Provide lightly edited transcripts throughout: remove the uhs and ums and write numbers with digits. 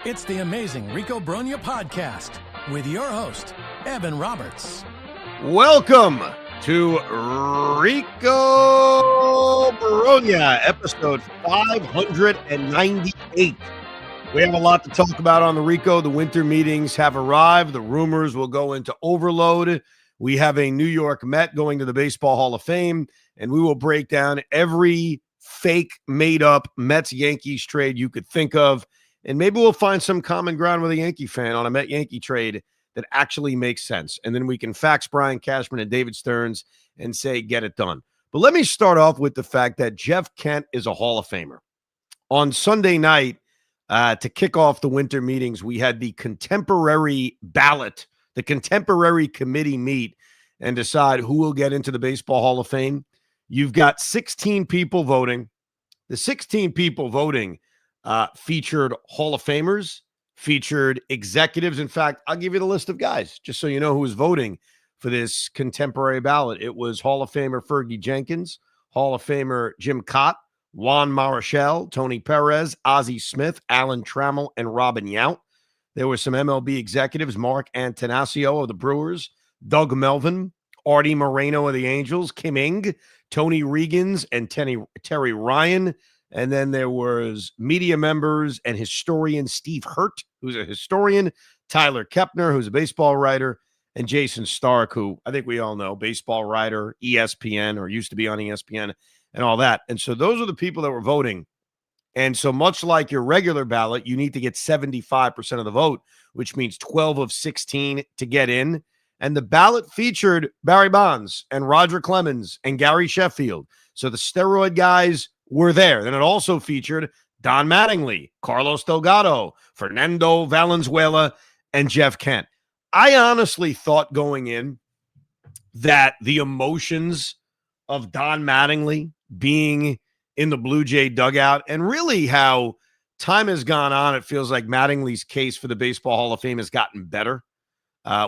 It's the amazing Rico Brogna podcast with your host, Evan Roberts. Welcome to Rico Brogna, episode 598. We have a lot to talk about on the Rico. The winter meetings have arrived. The rumors will go into overload. We have a New York Met going to the Baseball Hall of Fame, and we will break down every fake, made-up Mets Yankees trade you could think of. And maybe we'll find some common ground with a Yankee fan on a Met Yankee trade that actually makes sense. And then we can fax Brian Cashman and David Stearns and say, get it done. But let me start off with the fact that Jeff Kent is a Hall of Famer. On Sunday night, to kick off the winter meetings, we had the contemporary ballot, the contemporary committee meet and decide who will get into the Baseball Hall of Fame. You've got 16 people voting. The 16 people voting featured Hall of Famers, featured executives. In fact, I'll give you the list of guys just so you know who was voting for this contemporary ballot. It was Hall of Famer Fergie Jenkins, Hall of Famer Jim Cott, Juan Marichal, Tony Perez, Ozzie Smith, Alan Trammell, and Robin Yount. There were some MLB executives, Mark Antanasio of the Brewers, Doug Melvin, Artie Moreno of the Angels, Kim Ng, Tony Regans, and Terry Ryan. And then there was media members and historian Steve Hurt, who's a historian, Tyler Kepner, who's a baseball writer, and Jason Stark, who I think we all know, baseball writer, ESPN, or used to be on ESPN, and all that. And so those are the people that were voting. And so much like your regular ballot, you need to get 75% of the vote, which means 12 of 16 to get in. And the ballot featured Barry Bonds and Roger Clemens and Gary Sheffield. So the steroid guys were there. Then it also featured Don Mattingly, Carlos Delgado, Fernando Valenzuela, and Jeff Kent. I honestly thought going in that the emotions of Don Mattingly being in the Blue Jay dugout and really how time has gone on, it feels like Mattingly's case for the Baseball Hall of Fame has gotten better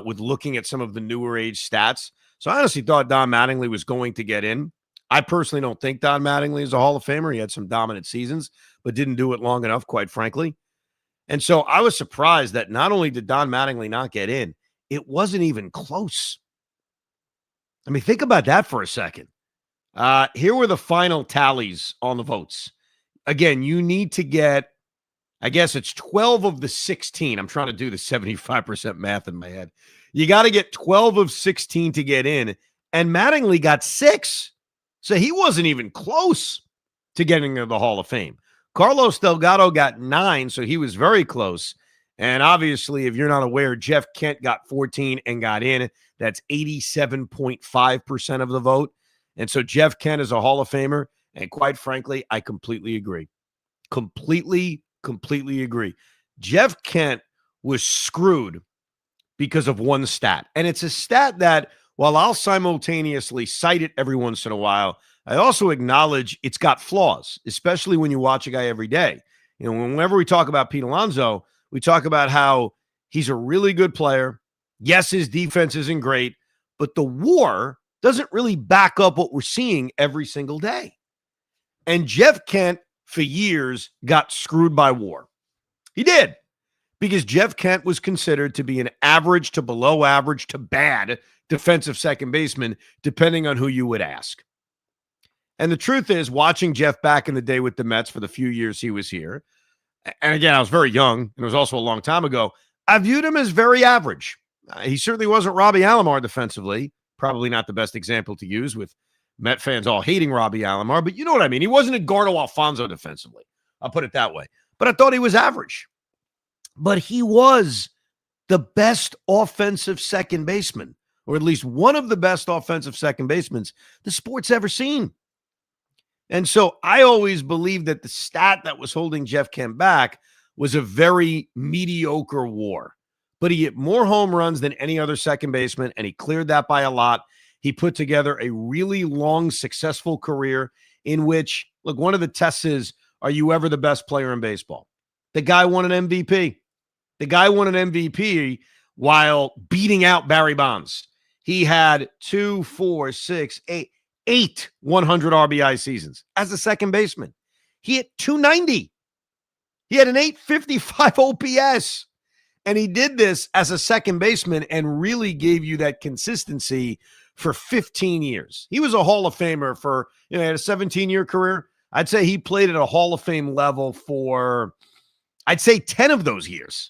with looking at some of the newer age stats. So I honestly thought Don Mattingly was going to get in. I personally don't think Don Mattingly is a Hall of Famer. He had some dominant seasons, but didn't do it long enough, quite frankly. And so I was surprised that not only did Don Mattingly not get in, it wasn't even close. I mean, think about that for a second. Here were the final tallies on the votes. Again, you need to get, I guess it's 12 of the 16. I'm trying to do the 75% math in my head. You got to get 12 of 16 to get in, and Mattingly got 6. So he wasn't even close to getting into the Hall of Fame. Carlos Delgado got 9, so he was very close. And obviously, if you're not aware, Jeff Kent got 14 and got in. That's 87.5% of the vote. And so Jeff Kent is a Hall of Famer. And quite frankly, I completely agree. Completely agree. Jeff Kent was screwed because of one stat. And it's a stat that, while I'll simultaneously cite it every once in a while, I also acknowledge it's got flaws, especially when you watch a guy every day. You know, whenever we talk about Pete Alonso, we talk about how he's a really good player. Yes, his defense isn't great, but the WAR doesn't really back up what we're seeing every single day. And Jeff Kent, for years, got screwed by WAR. He did, because Jeff Kent was considered to be an average to below average to bad defensive second baseman, depending on who you would ask. And the truth is, watching Jeff back in the day with the Mets for the few years he was here, and again, I was very young, and it was also a long time ago, I viewed him as very average. He certainly wasn't Robbie Alomar defensively, probably not the best example to use with Met fans all hating Robbie Alomar, but you know what I mean. He wasn't Edgardo Alfonso defensively. I'll put it that way. But I thought he was average. But he was the best offensive second baseman, or at least one of the best offensive second basemen the sport's ever seen. And so I always believed that the stat that was holding Jeff Kent back was a very mediocre WAR. But he hit more home runs than any other second baseman, and he cleared that by a lot. He put together a really long, successful career in which, look, one of the tests is, are you ever the best player in baseball? The guy won an MVP. The guy won an MVP while beating out Barry Bonds. He had 2, 4, 6, 8 100 RBI seasons as a second baseman. He hit 290. He had an 855 OPS. And he did this as a second baseman and really gave you that consistency for 15 years. He was a Hall of Famer for, he had a 17-year career. I'd say he played at a Hall of Fame level for, I'd say 10 of those years.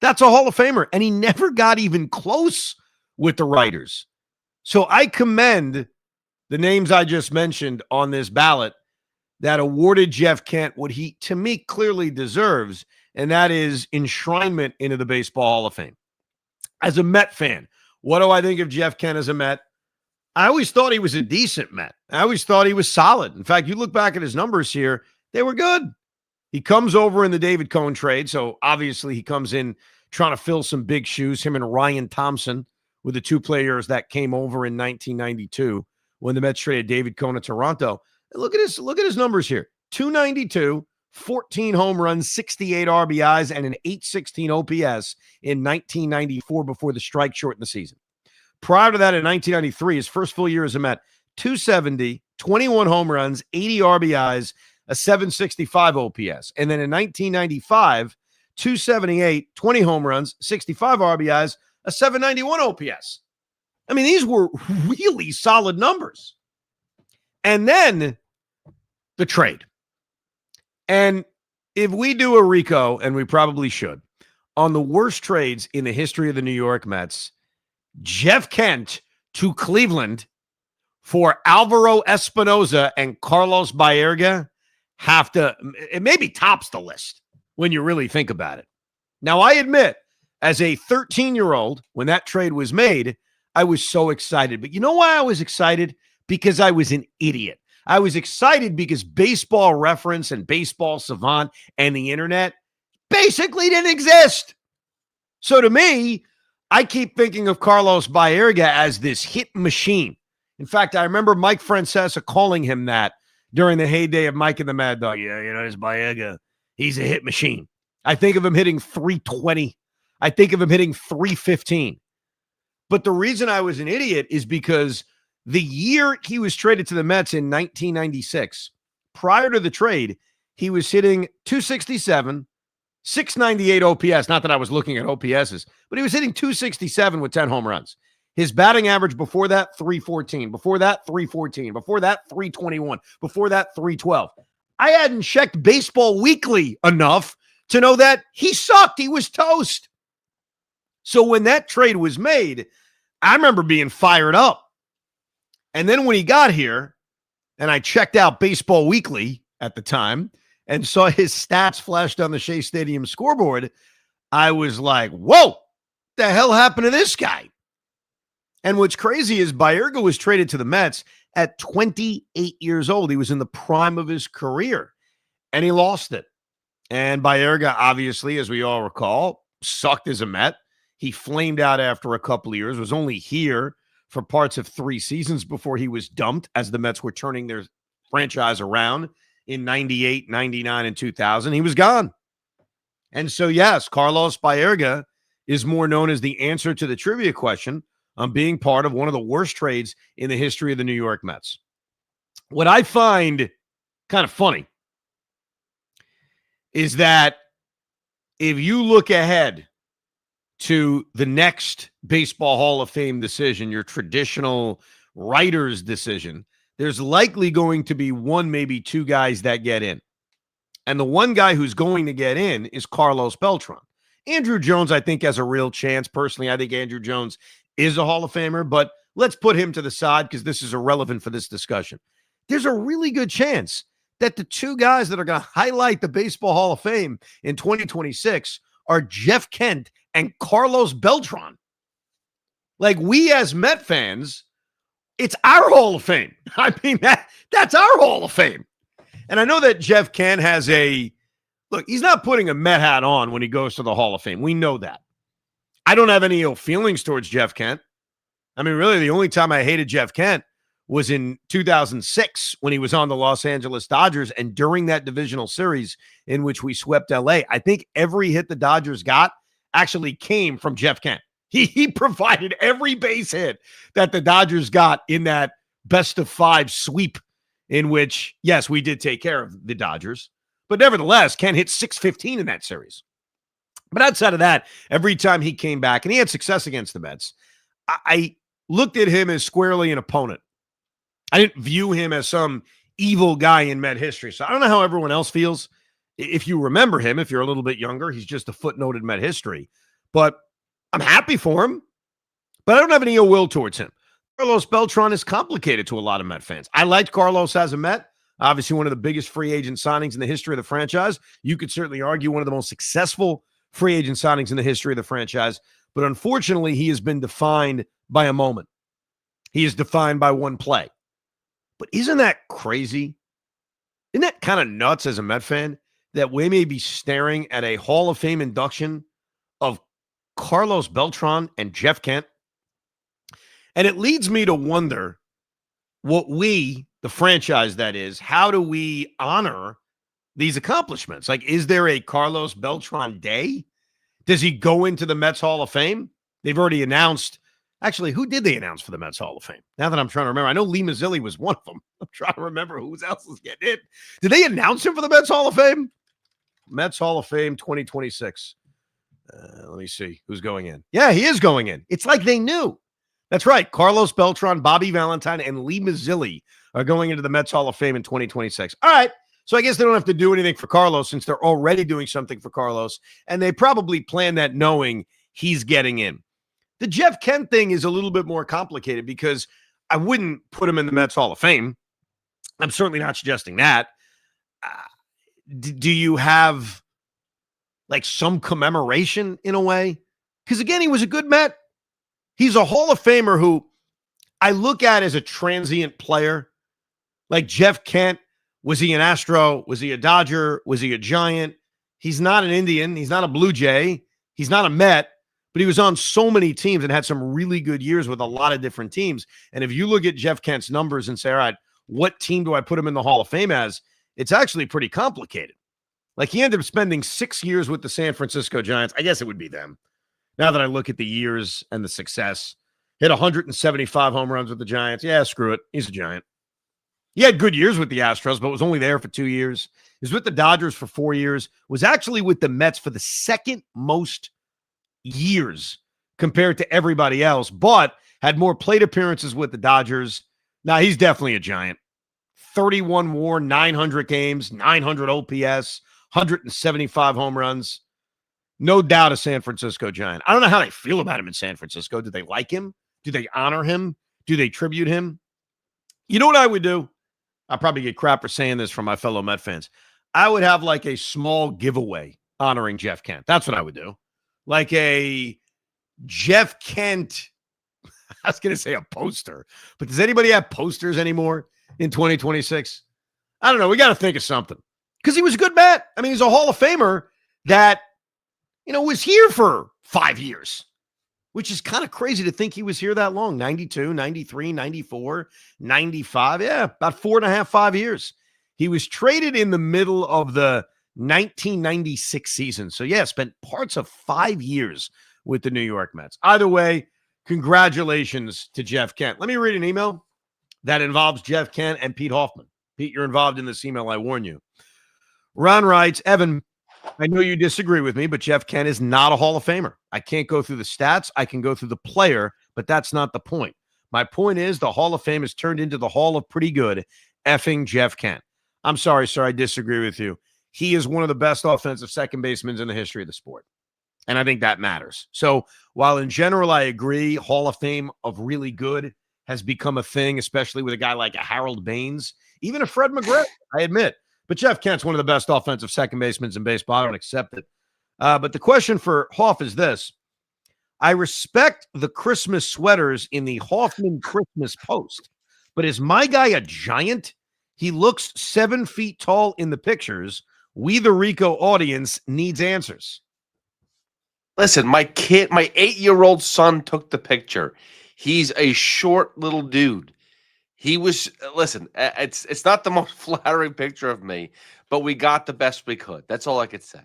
That's a Hall of Famer. And he never got even close with the writers. So I commend the names I just mentioned on this ballot that awarded Jeff Kent what he, to me, clearly deserves, and that is enshrinement into the Baseball Hall of Fame. As a Met fan, what do I think of Jeff Kent as a Met? I always thought he was a decent Met. I always thought he was solid. In fact, you look back at his numbers here, they were good. He comes over in the David Cohn trade, so obviously he comes in trying to fill some big shoes. Him and Ryan Thompson were the two players that came over in 1992 when the Mets traded David Cohn to Toronto. And look at his numbers here. 292, 14 home runs, 68 RBIs, and an 816 OPS in 1994 before the strike shortened the season. Prior to that, in 1993, his first full year as a Met, 270, 21 home runs, 80 RBIs, a 765 OPS. And then in 1995, 278, 20 home runs, 65 RBIs, a 791 OPS. I mean, these were really solid numbers. And then the trade. And if we do a Rico, and we probably should, on the worst trades in the history of the New York Mets, Jeff Kent to Cleveland for Alvaro Espinoza and Carlos Baerga it maybe tops the list when you really think about it. Now, I admit, as a 13-year-old, when that trade was made, I was so excited. But you know why I was excited? Because I was an idiot. I was excited because Baseball Reference and Baseball Savant and the internet basically didn't exist. So to me, I keep thinking of Carlos Baerga as this hit machine. In fact, I remember Mike Francesa calling him that during the heyday of Mike and the Mad Dog. Yeah, this Baerga, he's a hit machine. I think of him hitting 320. I think of him hitting 315. But the reason I was an idiot is because the year he was traded to the Mets in 1996, prior to the trade, he was hitting 267, 698 OPS. Not that I was looking at OPSs, but he was hitting 267 with 10 home runs. His batting average before that, 314. Before that, 314. Before that, 321. Before that, 312. I hadn't checked Baseball Weekly enough to know that he sucked. He was toast. So when that trade was made, I remember being fired up. And then when he got here, and I checked out Baseball Weekly at the time and saw his stats flashed on the Shea Stadium scoreboard, I was like, whoa, what the hell happened to this guy? And what's crazy is Baerga was traded to the Mets at 28 years old. He was in the prime of his career, and he lost it. And Baerga, obviously, as we all recall, sucked as a Met. He flamed out after a couple of years, was only here for parts of 3 seasons before he was dumped as the Mets were turning their franchise around in 98, 99, and 2000. He was gone. And so, yes, Carlos Baerga is more known as the answer to the trivia question on being part of one of the worst trades in the history of the New York Mets. What I find kind of funny is that if you look ahead to the next Baseball Hall of Fame decision, your traditional writer's decision, there's likely going to be one, maybe two guys that get in. And the one guy who's going to get in is Carlos Beltran. Andrew Jones, I think, has a real chance. Personally, I think Andrew Jones is a Hall of Famer, but let's put him to the side because this is irrelevant for this discussion. There's a really good chance that the two guys that are going to highlight the Baseball Hall of Fame in 2026 are Jeff Kent and Carlos Beltran. Like, we as Met fans, it's our Hall of Fame. I mean, that's our Hall of Fame. And I know that Jeff Kent has look, he's not putting a Met hat on when he goes to the Hall of Fame. We know that. I don't have any ill feelings towards Jeff Kent. I mean, really, the only time I hated Jeff Kent was in 2006 when he was on the Los Angeles Dodgers, and during that divisional series in which we swept LA. I think every hit the Dodgers got actually came from Jeff Kent. He provided every base hit that the Dodgers got in that best-of-5 sweep in which, yes, we did take care of the Dodgers, But nevertheless, Kent hit 615 in that series. But outside of that, every time he came back, and he had success against the Mets, I looked at him as squarely an opponent. I didn't view him as some evil guy in Met history. So I don't know how everyone else feels. If you remember him, if you're a little bit younger, he's just a footnote in Met history. But I'm happy for him, but I don't have any ill will towards him. Carlos Beltran is complicated to a lot of Met fans. I liked Carlos as a Met. Obviously, one of the biggest free agent signings in the history of the franchise. You could certainly argue one of the most successful free agent signings in the history of the franchise. But unfortunately, he has been defined by a moment. He is defined by one play. But isn't that crazy? Isn't that kind of nuts as a Met fan that we may be staring at a Hall of Fame induction of Carlos Beltran and Jeff Kent? And it leads me to wonder what we, the franchise that is, how do we honor these accomplishments? Like, is there a Carlos Beltran day? Does he go into the Mets Hall of Fame? They've already announced. Actually, who did they announce for the Mets Hall of Fame? Now that I'm trying to remember, I know Lee Mazzilli was one of them. I'm trying to remember who else was getting it. Did they announce him for the Mets Hall of Fame? Mets Hall of Fame 2026. Let me see who's going in. Yeah, he is going in. It's like they knew. That's right. Carlos Beltran, Bobby Valentine, and Lee Mazzilli are going into the Mets Hall of Fame in 2026. All right. So I guess they don't have to do anything for Carlos since they're already doing something for Carlos. And they probably planned that knowing he's getting in. The Jeff Kent thing is a little bit more complicated because I wouldn't put him in the Mets Hall of Fame. I'm certainly not suggesting that. Do you have like some commemoration in a way? Because again, he was a good Met. He's a Hall of Famer who I look at as a transient player. Like Jeff Kent, was he an Astro? Was he a Dodger? Was he a Giant? He's not an Indian. He's not a Blue Jay. He's not a Met, but he was on so many teams and had some really good years with a lot of different teams. And if you look at Jeff Kent's numbers and say, all right, what team do I put him in the Hall of Fame as? It's actually pretty complicated. Like he ended up spending 6 years with the San Francisco Giants. I guess it would be them. Now that I look at the years and the success, hit 175 home runs with the Giants. Yeah, screw it. He's a Giant. He had good years with the Astros, but was only there for 2 years. He was with the Dodgers for 4 years. Was actually with the Mets for the second most years compared to everybody else, but had more plate appearances with the Dodgers. Now, he's definitely a Giant. 31 WAR, 900 games, 900 OPS, 175 home runs. No doubt a San Francisco Giant. I don't know how they feel about him in San Francisco. Do they like him? Do they honor him? Do they tribute him? You know what I would do? I'll probably get crap for saying this from my fellow Met fans. I would have like a small giveaway honoring Jeff Kent. That's what I would do. Like a Jeff Kent, I was going to say a poster, but does anybody have posters anymore in 2026? I don't know. We got to think of something because he was a good Met. I mean, he's a Hall of Famer that, was here for 5 years, which is kind of crazy to think he was here that long. 92, 93, 94, 95. Yeah, about 4.5, 5 years. He was traded in the middle of the 1996 season. So, yeah, spent parts of 5 years with the New York Mets. Either way, congratulations to Jeff Kent. Let me read an email that involves Jeff Kent and Pete Hoffman. Pete, you're involved in this email, I warn you. Ron writes, Evan, I know you disagree with me, but Jeff Kent is not a Hall of Famer. I can't go through the stats. I can go through the player, but that's not the point. My point is the Hall of Fame has turned into the Hall of Pretty Good, effing Jeff Kent. I'm sorry, sir. I disagree with you. He is one of the best offensive second basemen in the history of the sport. And I think that matters. So while in general, I agree, Hall of Fame of really good has become a thing, especially with a guy like a Harold Baines, even a Fred McGriff, I admit. But Jeff Kent's one of the best offensive second basemen in baseball. I don't accept it. But the question for Hoff is this. I respect the Christmas sweaters in the Hoffman Christmas post, but is my guy a giant? He looks 7 feet tall in the pictures. We, the Rico audience, needs answers. Listen, my 8-year-old son took the picture. He's a short little dude. He was, listen, it's not the most flattering picture of me, but we got the best we could. That's all I could say.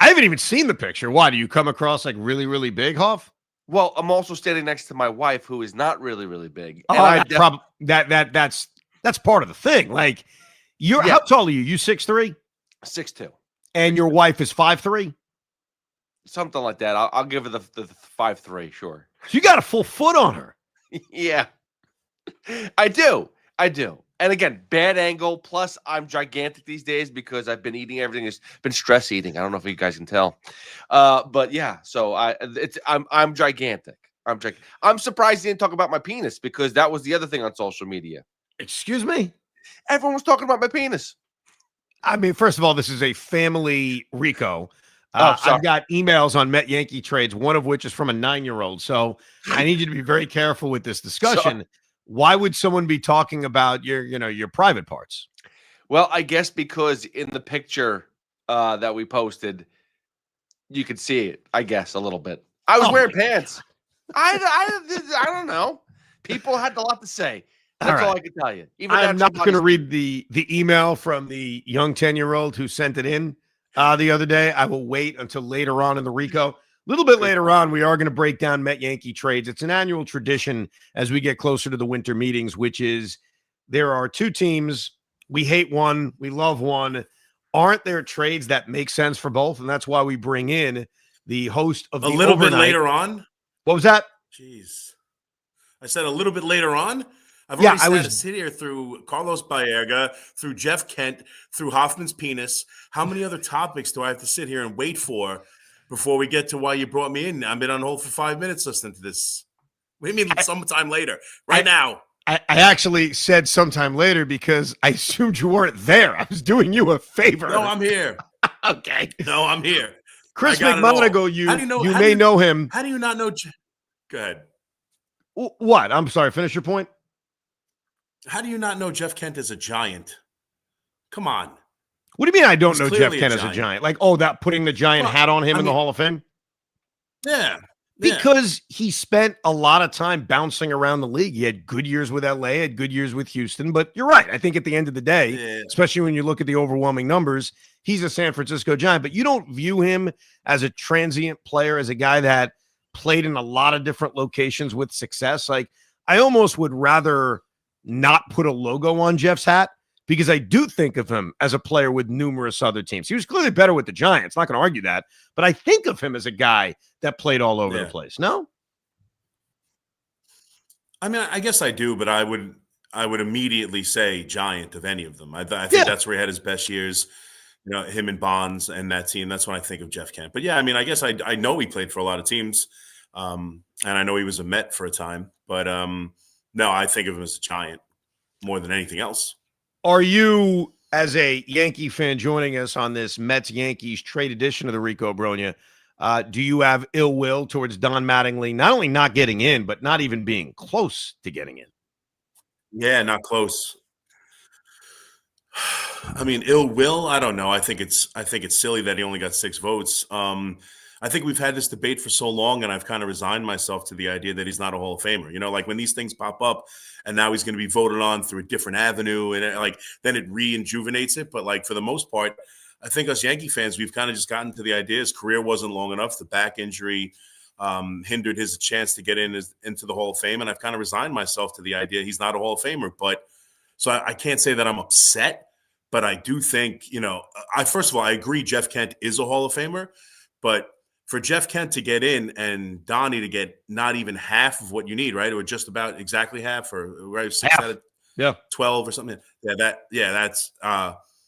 I haven't even seen the picture. Why? Do you come across like really, really big, Hoff? Well, I'm also standing next to my wife, who is not really, really big. Oh, that's part of the thing. Like, How tall are you? You 6'3"? 6'2". And your wife is 5'3"? Something like that. I'll give her the 5'3", sure. So you got a full foot on her. Yeah. I do. And again, bad angle. Plus, I'm gigantic these days because I've been eating everything. It's been stress eating. I don't know if you guys can tell, but yeah. So I'm gigantic. I'm surprised he didn't talk about my penis because that was the other thing on social media. Excuse me? Everyone was talking about my penis. I mean, first of all, this is a family Rico. Sorry. I've got emails on Met Yankee trades, one of which is from a 9-year-old. So I need you to be very careful with this discussion. Sorry. Why would someone be talking about your private parts? Well, I guess because in the picture that we posted, you could see it, I guess, a little bit. I was wearing pants. I don't know. People had a lot to say. That's all I can tell you. I'm not going to read the email from the young 10-year-old who sent it in the other day. I will wait until later on in the Rico. A little bit later on, we are going to break down Met Yankee trades. It's an annual tradition as we get closer to the winter meetings, which is there are two teams. We hate one. We love one. Aren't there trades that make sense for both? And that's why we bring in the host of a little bit later on. What was that? Jeez. I said a little bit later on. I've already had to sit here through Carlos Baerga, through Jeff Kent, through Hoffman's penis. How many other topics do I have to sit here and wait for before we get to why you brought me in? I've been on hold for 5 minutes listening to this. What do you mean sometime later? Now. I actually said sometime later because I assumed you weren't there. I was doing you a favor. No, I'm here. Okay. No, I'm here. Chris McMonagle, you may know him. How do you not know? Go ahead. What? I'm sorry. Finish your point. How do you not know Jeff Kent is a giant? Come on. What do you mean I don't know Jeff Kent as a giant? Like, that putting the giant hat on him in the Hall of Fame? Yeah. Because he spent a lot of time bouncing around the league. He had good years with LA, had good years with Houston. But you're right. I think at the end of the day, especially when you look at the overwhelming numbers, he's a San Francisco Giant. But you don't view him as a transient player, as a guy that played in a lot of different locations with success. Like, I almost would rather not put a logo on Jeff's hat because I do think of him as a player with numerous other teams. He was clearly better with the Giants. Not going to argue that, but I think of him as a guy that played all over the place. No? I mean, I guess I do, but I would immediately say Giant of any of them. I think that's where he had his best years, him and Bonds and that team. That's when I think of Jeff Kent. But yeah, I mean, I guess I know he played for a lot of teams, and I know he was a Met for a time, but no, I think of him as a Giant more than anything else. Are you, as a Yankee fan joining us on this Mets Yankees trade edition of the Rico Brogna, do you have ill will towards Don Mattingly not only not getting in, but not even being close to getting in? Yeah, not close. I mean, ill will, I don't know. I think it's silly that he only got 6 votes. I think we've had this debate for so long, and I've kind of resigned myself to the idea that he's not a Hall of Famer. Like when these things pop up and now he's going to be voted on through a different avenue, and then it rejuvenates it. But like for the most part, I think us Yankee fans, we've kind of just gotten to the idea his career wasn't long enough. The back injury hindered his chance to get into the Hall of Fame. And I've kind of resigned myself to the idea he's not a Hall of Famer. But so I can't say that I'm upset, but I do think, first of all, I agree Jeff Kent is a Hall of Famer, but for Jeff Kent to get in and Donnie to get not even half of what you need, right? Or just about exactly half, or right, 6 out of 12 or something. That's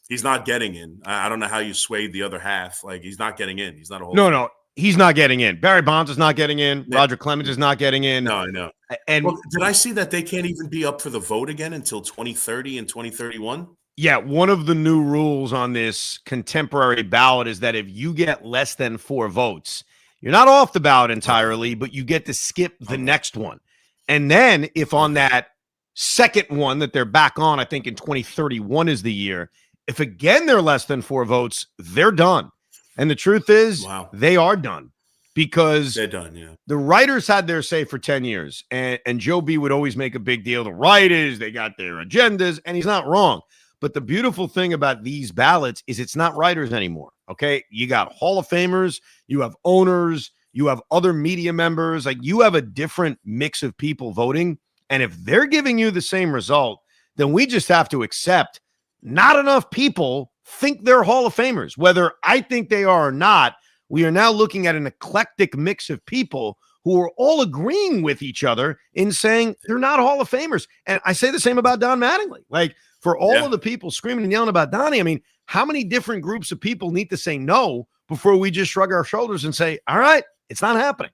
he's not getting in. I don't know how you swayed the other half. Like he's not getting in. He's not a whole. No, he's not getting in. Barry Bonds is not getting in. Yeah. Roger Clemens is not getting in. No, I know. And did I see that they can't even be up for the vote again until 2030 and 2031? Yeah, one of the new rules on this contemporary ballot is that if you get less than 4 votes, you're not off the ballot entirely, but you get to skip the next one. And then if on that second one that they're back on, I think in 2031 is the year, if again they're less than 4 votes, they're done. And the truth is, they are done because they're done. Yeah, the writers had their say for 10 years, and Joe B would always make a big deal. The writers, they got their agendas, and he's not wrong. But the beautiful thing about these ballots is it's not writers anymore, okay? You got Hall of Famers, you have owners, you have other media members. Like, you have a different mix of people voting, and if they're giving you the same result, then we just have to accept not enough people think they're Hall of Famers. Whether I think they are or not, we are now looking at an eclectic mix of people who are all agreeing with each other in saying they're not Hall of Famers. And I say the same about Don Mattingly. Like, for all of the people screaming and yelling about Donnie, I mean, how many different groups of people need to say no before we just shrug our shoulders and say, all right, it's not happening?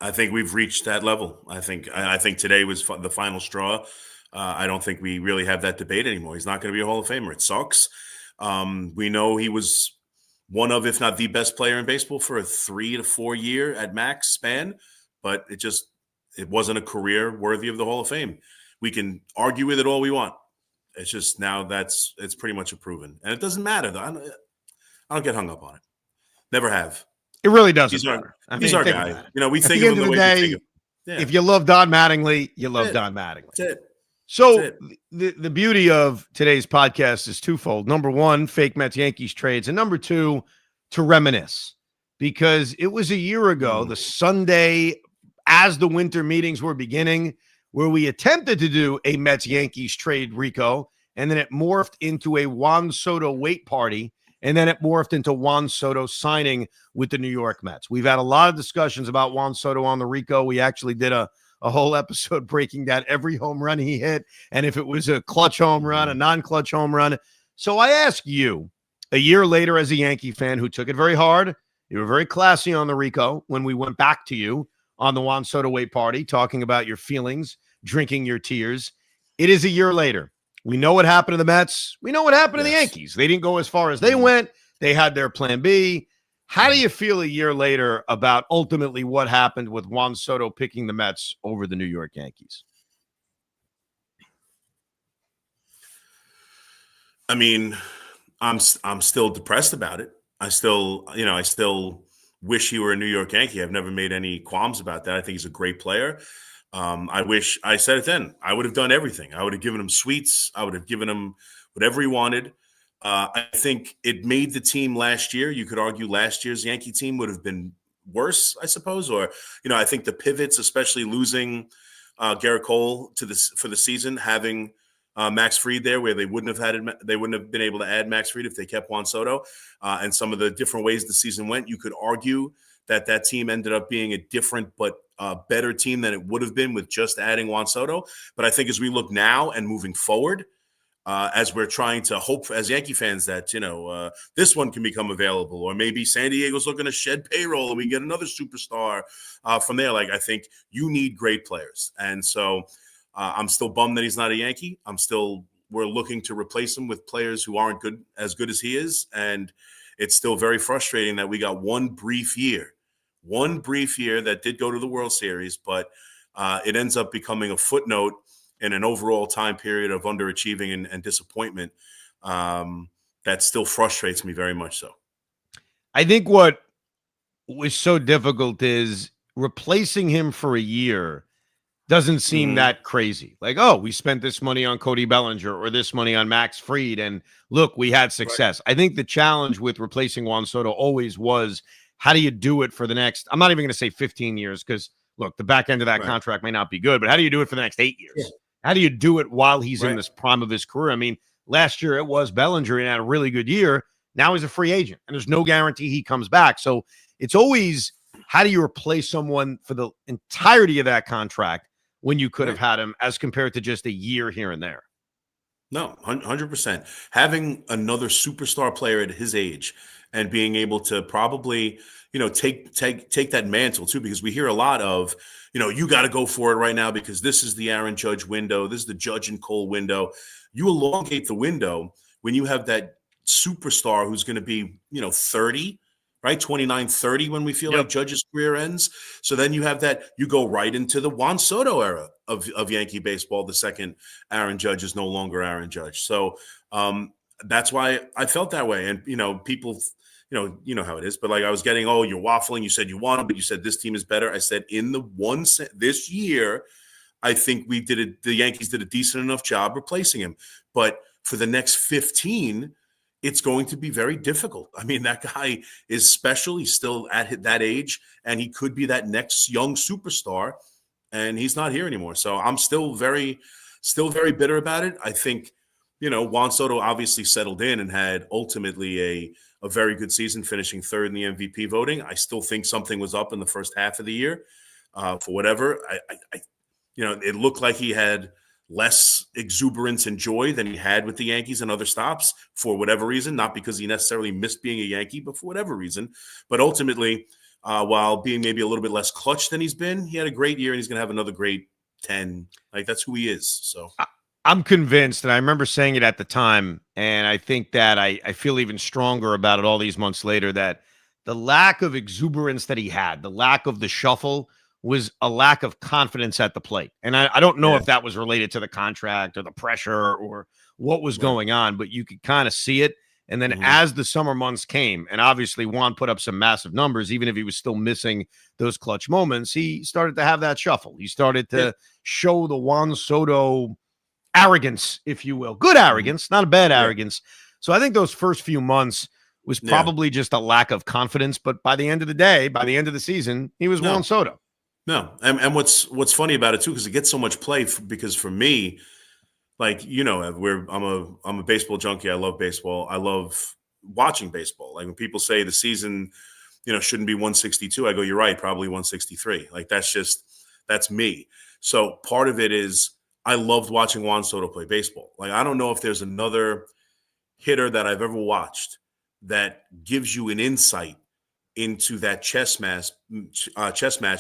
I think we've reached that level. I think today was the final straw. I don't think we really have that debate anymore. He's not going to be a Hall of Famer. It sucks. We know he was one of, if not the best player in baseball for a 3 to 4 year at max span, but it wasn't a career worthy of the Hall of Fame. We can argue with it all we want. It's just now it's pretty much a proven, and it doesn't matter though. I don't get hung up on it. Never have. It really doesn't matter. He's our guy. We At think the of end him of the the way we day, think of him. Yeah. if you love Don Mattingly, you love Don Mattingly. That's it. So the beauty of today's podcast is twofold. Number one, fake Mets Yankees trades, and number two, to reminisce, because it was a year ago, the Sunday as the winter meetings were beginning, where we attempted to do a Mets Yankees trade, Rico, and then it morphed into a Juan Soto wait party, and then it morphed into Juan Soto signing with the New York Mets. We've had a lot of discussions about Juan Soto on the Rico. We actually did a whole episode breaking down every home run he hit, and if it was a clutch home run, a non-clutch home run. So I ask you, a year later, as a Yankee fan who took it very hard, you were very classy on the Rico when we went back to you on the Juan Soto wait party, talking about your feelings, drinking your tears. It is a year later. We know what happened to the Mets. We know what happened to the Yankees. They didn't go as far as they went. They had their plan B. How do you feel a year later about ultimately what happened with Juan Soto picking the Mets over the New York Yankees? I mean, I'm still depressed about it. I still wish he were a New York Yankee. I've never made any qualms about that. I think he's a great player. I said it then, I would have done everything. I would have given him suites. I would have given him whatever he wanted. I think it made the team last year. You could argue last year's Yankee team would have been worse, I suppose. Or, I think the pivots, especially losing Garrett Cole for the season, having Max Fried there, where they wouldn't have been able to add Max Fried if they kept Juan Soto, and some of the different ways the season went. You could argue that team ended up being a different but better team than it would have been with just adding Juan Soto. But I think as we look now and moving forward, as we're trying to hope as Yankee fans that, this one can become available, or maybe San Diego's looking to shed payroll and we get another superstar from there. Like, I think you need great players. And so I'm still bummed that he's not a Yankee. We're looking to replace him with players who aren't as good as he is. And it's still very frustrating that we got one brief year that did go to the World Series, but it ends up becoming a footnote in an overall time period of underachieving and disappointment. That still frustrates me very much so. I think what was so difficult is replacing him for a year doesn't seem that crazy. Like, oh, we spent this money on Cody Bellinger or this money on Max Fried, and look, we had success. Right. I think the challenge with replacing Juan Soto always was, how do you do it for the next, I'm not even going to say 15 years, because look, the back end of that contract may not be good, but how do you do it for the next 8 years? Yeah. How do you do it while he's in this prime of his career? I mean, last year it was Bellinger and had a really good year. Now he's a free agent, and there's no guarantee he comes back. So it's always, how do you replace someone for the entirety of that contract when you could have had him, as compared to just a year here and there? No, 100%. Having another superstar player at his age and being able to probably, take that mantle too, because we hear a lot of, you got to go for it right now because this is the Aaron Judge window. This is the Judge and Cole window. You elongate the window when you have that superstar who's going to be, 30, right? 29, 30 when we feel like Judge's career ends. So then you have that, you go right into the Juan Soto era of Yankee baseball. The second Aaron Judge is no longer Aaron Judge. So that's why I felt that way. And, people, you know how it is, but like I was getting, oh, you're waffling. You said you want him, but you said this team is better. I said this year, I think the Yankees did a decent enough job replacing him. But for the next 15, it's going to be very difficult. I mean, that guy is special. He's still at that age, and he could be that next young superstar, and he's not here anymore. So I'm still very bitter about it. I think Juan Soto obviously settled in and had ultimately a very good season, finishing third in the MVP voting. I still think something was up in the first half of the year for whatever. It looked like he had less exuberance and joy than he had with the Yankees and other stops for whatever reason, not because he necessarily missed being a Yankee, but for whatever reason. But ultimately, while being maybe a little bit less clutch than he's been, he had a great year and he's going to have another great 10. Like, that's who he is. So I'm convinced, and I remember saying it at the time, and I think that I feel even stronger about it all these months later, that the lack of exuberance that he had, the lack of the shuffle, was a lack of confidence at the plate. And I don't know if that was related to the contract or the pressure or what was going on, but you could kind of see it. And then as the summer months came, and obviously Juan put up some massive numbers, even if he was still missing those clutch moments, he started to have that shuffle. He started to show the Juan Soto arrogance, if you will. Good arrogance, not a bad arrogance. So I think those first few months was probably just a lack of confidence. But by the end of the day, by the end of the season, he was Juan Soto. No, and what's funny about it too, because it gets so much play. Because for me, like I'm a baseball junkie. I love baseball. I love watching baseball. Like when people say the season, shouldn't be 162, I go, you're right, probably 163. Like that's me. So part of it is I loved watching Juan Soto play baseball. Like I don't know if there's another hitter that I've ever watched that gives you an insight into that chess match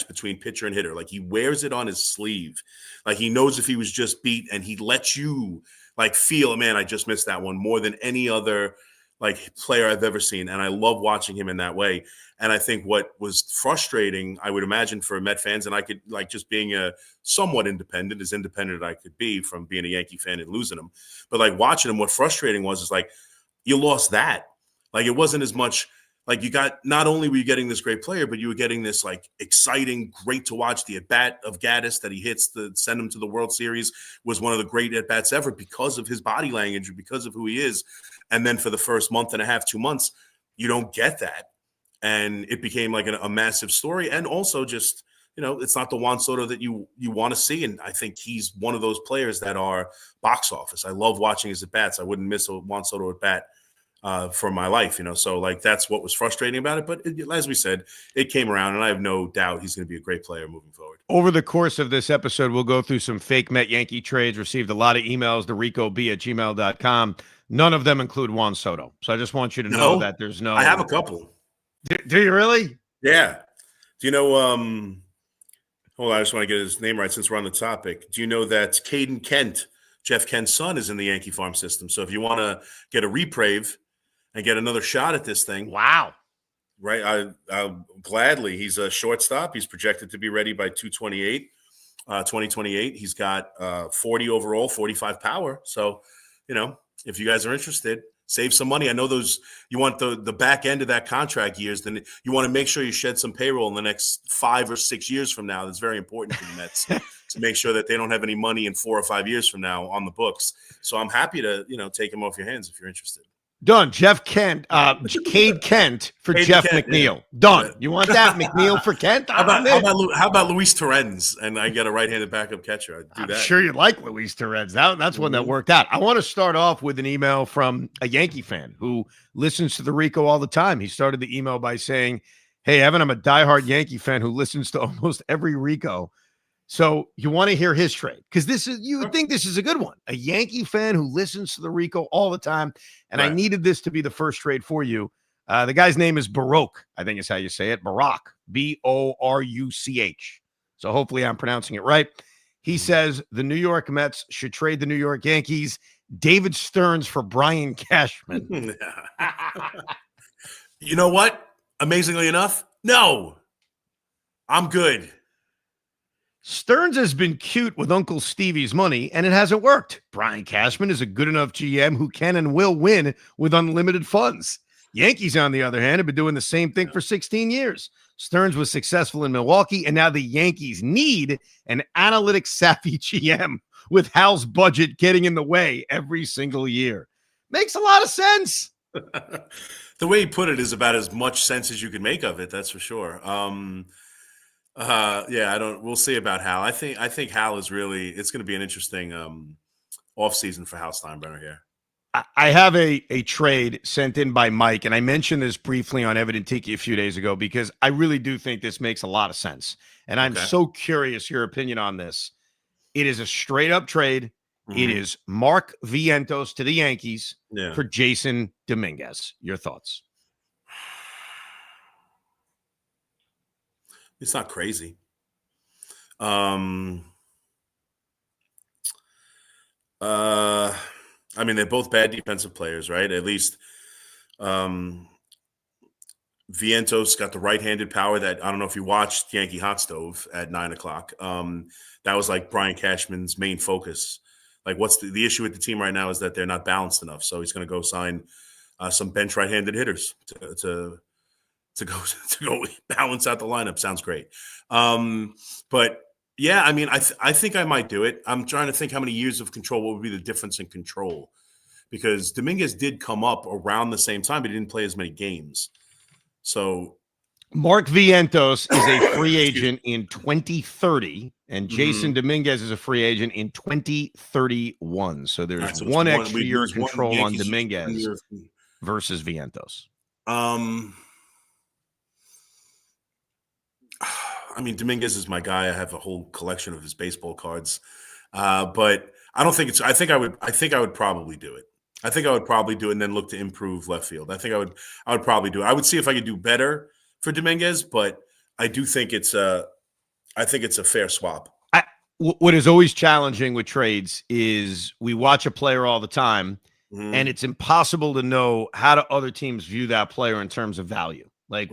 between pitcher and hitter. Like he wears it on his sleeve. Like he knows if he was just beat, and he lets you like feel, man, I just missed that one, more than any other like player I've ever seen. And I love watching him in that way. And I think what was frustrating, I would imagine, for Met fans, and I could, like, just being a somewhat independent, as independent as I could be from being a Yankee fan and losing him, but like watching him, what frustrating is like you lost that. Like it wasn't as much. Like you got, not only were you getting this great player, but you were getting this like exciting, great to watch. The at-bat of Gaddis that he hits to send him to the World Series was one of the great at-bats ever because of his body language, because of who he is. And then for the first month and a half, 2 months, you don't get that. And it became like a massive story. And also just, it's not the Juan Soto that you want to see. And I think he's one of those players that are box office. I love watching his at-bats. I wouldn't miss a Juan Soto at-bat for my life, so like that's what was frustrating about it. But as we said, it came around, and I have no doubt he's going to be a great player moving forward. Over the course of this episode, we'll go through some fake Met Yankee trades. Received a lot of emails to ricob@gmail.com. None of them include Juan Soto. So I just want you to know that there's no. I have a couple. Do you really? Yeah. Do you know? Hold on, I just want to get his name right since we're on the topic. Do you know that Caden Kent, Jeff Kent's son, is in the Yankee farm system? So if you want to get a reprieve and get another shot at this thing. Wow. Right. I'll gladly. He's a shortstop. He's projected to be ready by 2028. He's got 40 overall, 45 power. So, if you guys are interested, save some money. I know you want the back end of that contract years. Then you want to make sure you shed some payroll in the next 5 or 6 years from now. That's very important to the Mets to make sure that they don't have any money in 4 or 5 years from now on the books. So I'm happy to, take him off your hands if you're interested. Done. Jeff Kent, Cade Kent for Cade Jeff Kent, McNeil. Yeah. Done. You want that? McNeil for Kent? How about Luis Torrens and I get a right-handed backup catcher? I'd do that. I'm sure you'd like Luis Torrens. That's one that worked out. I want to start off with an email from a Yankee fan who listens to the Rico all the time. He started the email by saying, "Hey, Evan, I'm a diehard Yankee fan who listens to almost every Rico. So you want to hear his trade? Because you would think this is a good one. A Yankee fan who listens to the Rico all the time. And I needed this to be the first trade for you. The guy's name is Baruch, I think is how you say it. Baruch, Boruch. So hopefully I'm pronouncing it right. He says the New York Mets should trade the New York Yankees David Stearns for Brian Cashman. You know what? Amazingly enough, no. I'm good. Stearns has been cute with Uncle Stevie's money, and it hasn't worked. Brian Cashman is a good enough GM who can and will win with unlimited funds. Yankees, on the other hand, have been doing the same thing for 16 years. Stearns was successful in Milwaukee, and now the Yankees need an analytics-savvy GM with Hal's budget getting in the way every single year. Makes a lot of sense. The way he put it is about as much sense as you can make of it, that's for sure. We'll see about Hal. I think Hal is really, it's going to be an interesting offseason for Hal Steinbrenner here. I have a trade sent in by Mike, and I mentioned this briefly on Evident Tiki a few days ago because I really do think this makes a lot of sense. And I'm so curious your opinion on this. It is a straight up trade. It is Mark Vientos to the Yankees for Jason Dominguez. Your thoughts? It's not crazy. I mean, they're both bad defensive players, right? At least Vientos got the right-handed power that, I don't know if you watched Yankee Hot Stove at 9 o'clock. That was like Brian Cashman's main focus. Like, what's the issue with the team right now is that they're not balanced enough. So he's going to go sign some bench right-handed hitters to go balance out the lineup. Sounds great. But yeah, I mean, I think I might do it. I'm trying to think how many years of control, what would be the difference in control? Because Dominguez did come up around the same time, but he didn't play as many games. So Mark Vientos is a free agent in 2030, and Jason Dominguez is a free agent in 2031. So there's one extra year of control on Dominguez versus Vientos. I mean, Dominguez is my guy. I have a whole collection of his baseball cards, but I don't think it's. I think I would probably do it. I think I would probably do it and then look to improve left field. I think I would probably do it. I would see if I could do better for Dominguez, but I do think it's a fair swap. What is always challenging with trades is we watch a player all the time, and it's impossible to know how do other teams view that player in terms of value. Like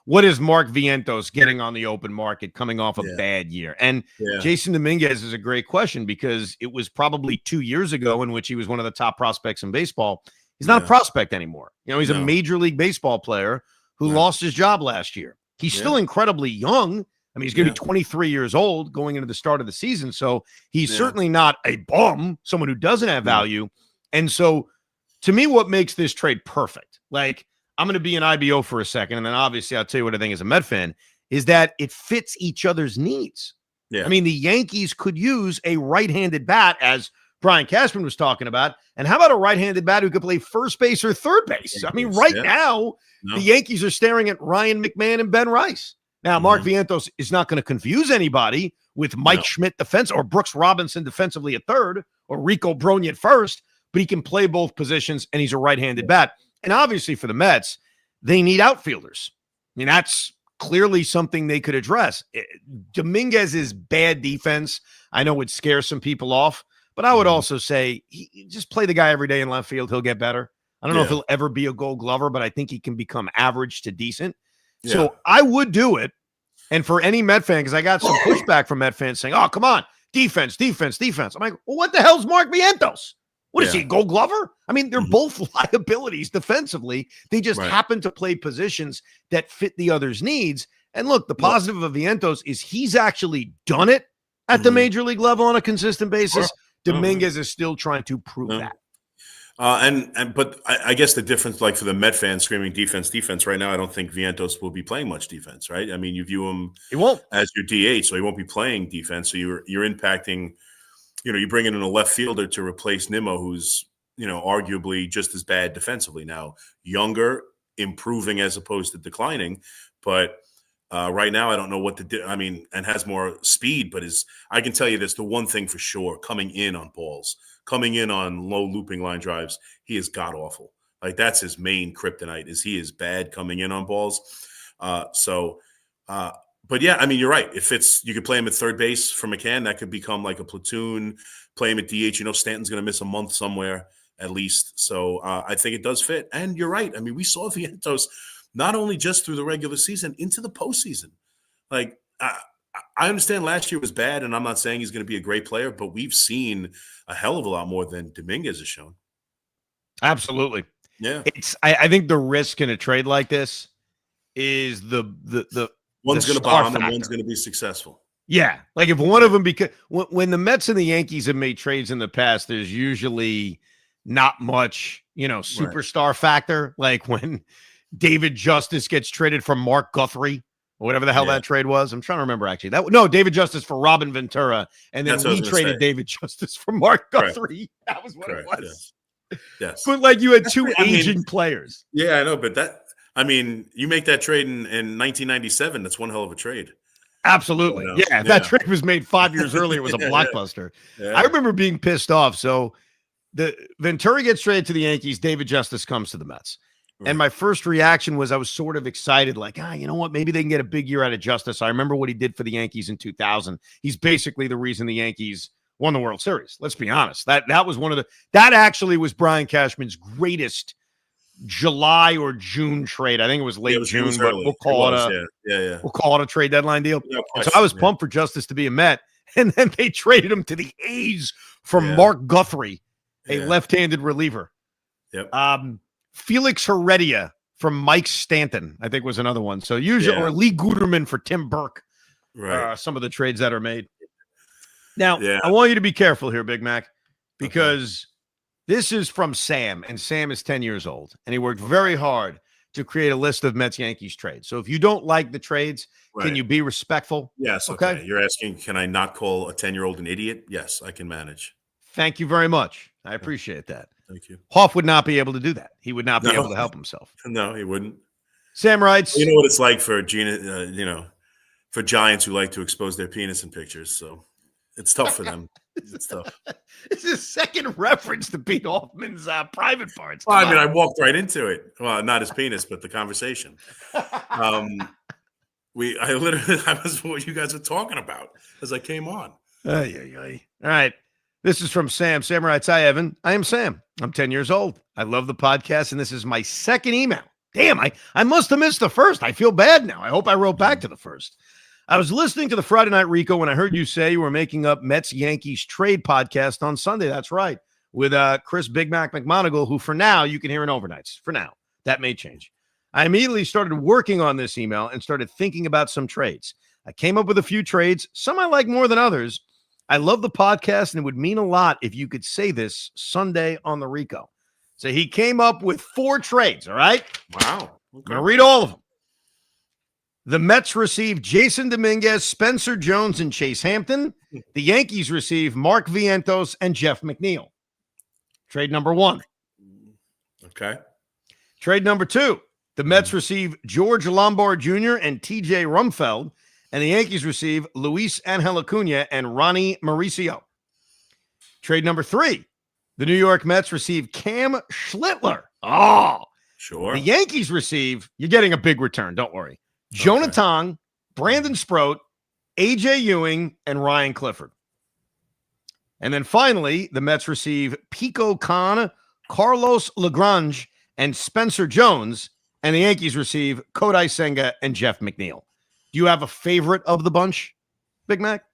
what is Mark Vientos getting on the open market coming off a bad year? And Jason Dominguez is a great question because it was probably 2 years ago in which he was one of the top prospects in baseball. He's not a prospect anymore. You know, he's a Major League Baseball player who lost his job last year. He's still incredibly young. I mean, he's going to be 23 years old going into the start of the season. So he's certainly not a bum, someone who doesn't have value. And so to me, what makes this trade perfect, like, I'm going to be an IBO for a second, and then obviously I'll tell you what I think as a Met fan, is that it fits each other's needs. Yeah. I mean, the Yankees could use a right-handed bat, as Brian Cashman was talking about, and how about a right-handed bat who could play first base or third base? I mean, now, the Yankees are staring at Ryan McMahon and Ben Rice. Now, Mark Vientos is not going to confuse anybody with Mike Schmidt defense or Brooks Robinson defensively at third or Rico Brogna at first, but he can play both positions, and he's a right-handed bat. And obviously for the Mets, they need outfielders. I mean, that's clearly something they could address. Dominguez's bad defense, I know would scare some people off, but I would also say just play the guy every day in left field. He'll get better. I don't know if he'll ever be a Gold Glover, but I think he can become average to decent. Yeah. So I would do it. And for any Met fan, because I got some pushback from Met fans saying, oh, come on, defense. I'm like, well, what the hell's Mark Vientos? What is he, a Gold Glover? I mean, they're both liabilities defensively. They just happen to play positions that fit the other's needs. And look, the positive of Vientos is he's actually done it at the major league level on a consistent basis. Dominguez is still trying to prove that. But I guess the difference, like for the Met fans screaming defense right now, I don't think Vientos will be playing much defense, right? I mean, you view him as your DH, so he won't be playing defense. So you're impacting. You know, you bring in a left fielder to replace Nimmo, who's, you know, arguably just as bad defensively now. Younger, improving as opposed to declining. But right now, I don't know what to do. I mean, and has more speed, but I can tell you this, the one thing for sure, coming in on balls, coming in on low looping line drives, he is god-awful. Like, that's his main kryptonite, is he is bad coming in on balls. But yeah, I mean, you're right. If you could play him at third base for McCann, that could become like a platoon. Play him at DH. You know, Stanton's going to miss a month somewhere at least. So I think it does fit. And you're right. I mean, we saw Vientos not only just through the regular season, into the postseason. Like, I understand last year was bad, and I'm not saying he's going to be a great player, but we've seen a hell of a lot more than Dominguez has shown. Absolutely. Yeah. I think the risk in a trade like this is the one's going to bomb and one's going to be successful. Yeah. Like if one of them, because when the Mets and the Yankees have made trades in the past, there's usually not much, superstar factor. Like when David Justice gets traded from Mark Guthrie or whatever the hell that trade was. I'm trying to remember actually. David Justice for Robin Ventura. And then we traded David Justice for Mark Guthrie. That was what it was. Yes. But like you had two I mean, aging players. Yeah, I know, but you make that trade in 1997. That's one hell of a trade. Absolutely. So, Yeah. If that trade was made 5 years earlier, it was a blockbuster. Yeah. I remember being pissed off. So the Ventura gets traded to the Yankees. David Justice comes to the Mets. Right. And my first reaction was I was sort of excited, like, you know what? Maybe they can get a big year out of Justice. I remember what he did for the Yankees in 2000. He's basically the reason the Yankees won the World Series. Let's be honest. That was that actually was Brian Cashman's greatest July or June trade. I think it was late June, but we'll call we'll call it a trade deadline deal. No and so I was pumped for Justice to be a Met, and then they traded him to the A's for Mark Guthrie, a left-handed reliever. Yep. Felix Heredia from Mike Stanton, I think was another one. So usually, or Lee Guterman for Tim Burke. Right. Some of the trades that are made. Now, I want you to be careful here, Big Mac, because this is from Sam, and Sam is 10 years old, and he worked very hard to create a list of Mets Yankees trades. So if you don't like the trades, can you be respectful? Yes. Okay. You're asking, can I not call a 10-year-old an idiot? Yes, I can manage. Thank you very much. I appreciate that. Thank you. Hoff would not be able to do that. He would not be able to help himself. No, he wouldn't. Sam writes, you know what it's like for for giants who like to expose their penis in pictures. So it's tough for them. It's tough. This is second reference to Pete Hoffman's private parts. Well, I walked right into it. Well, not his penis, but the conversation. I was what you guys were talking about as I came on. All right. This is from Sam. Sam writes, hi, Evan. I am Sam. I'm 10 years old. I love the podcast, and this is my second email. Damn, I must have missed the first. I feel bad now. I hope I wrote back to the first. I was listening to the Friday Night Rico when I heard you say you were making up Mets Yankees trade podcast on Sunday. That's right. With Chris Big Mac McMonagle, who for now you can hear in overnights. For now. That may change. I immediately started working on this email and started thinking about some trades. I came up with a few trades. Some I like more than others. I love the podcast, and it would mean a lot if you could say this Sunday on the Rico. So he came up with 4 trades, all right? Wow. Okay. I'm going to read all of them. The Mets receive Jason Dominguez, Spencer Jones, and Chase Hampton. The Yankees receive Mark Vientos and Jeff McNeil. Trade number 1. Okay. Trade number 2. The Mets receive George Lombard Jr. and TJ Rumfeld. And the Yankees receive Luis Angel Acuna and Ronnie Mauricio. Trade number 3. The New York Mets receive Cam Schlittler. Oh, sure. The Yankees receive, you're getting a big return, don't worry. Jonah Tong, Brandon Sproat, AJ Ewing, and Ryan Clifford. And then finally, the Mets receive Pico Khan, Carlos Lagrange, and Spencer Jones. And the Yankees receive Kodai Senga and Jeff McNeil. Do you have a favorite of the bunch, Big Mac?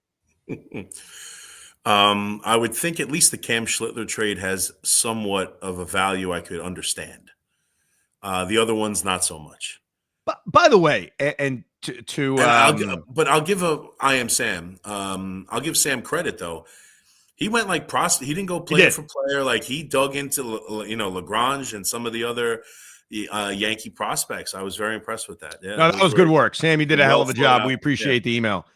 I would think at least the Cam Schlittler trade has somewhat of a value I could understand. The other ones, not so much. But by the way, I'll give I am Sam. I'll give Sam credit though. He went like he didn't go player for player. Like he dug into Lagrange and some of the other Yankee prospects. I was very impressed with that. Yeah, no, that was good work, Sam. You did a hell of a job. We appreciate the email.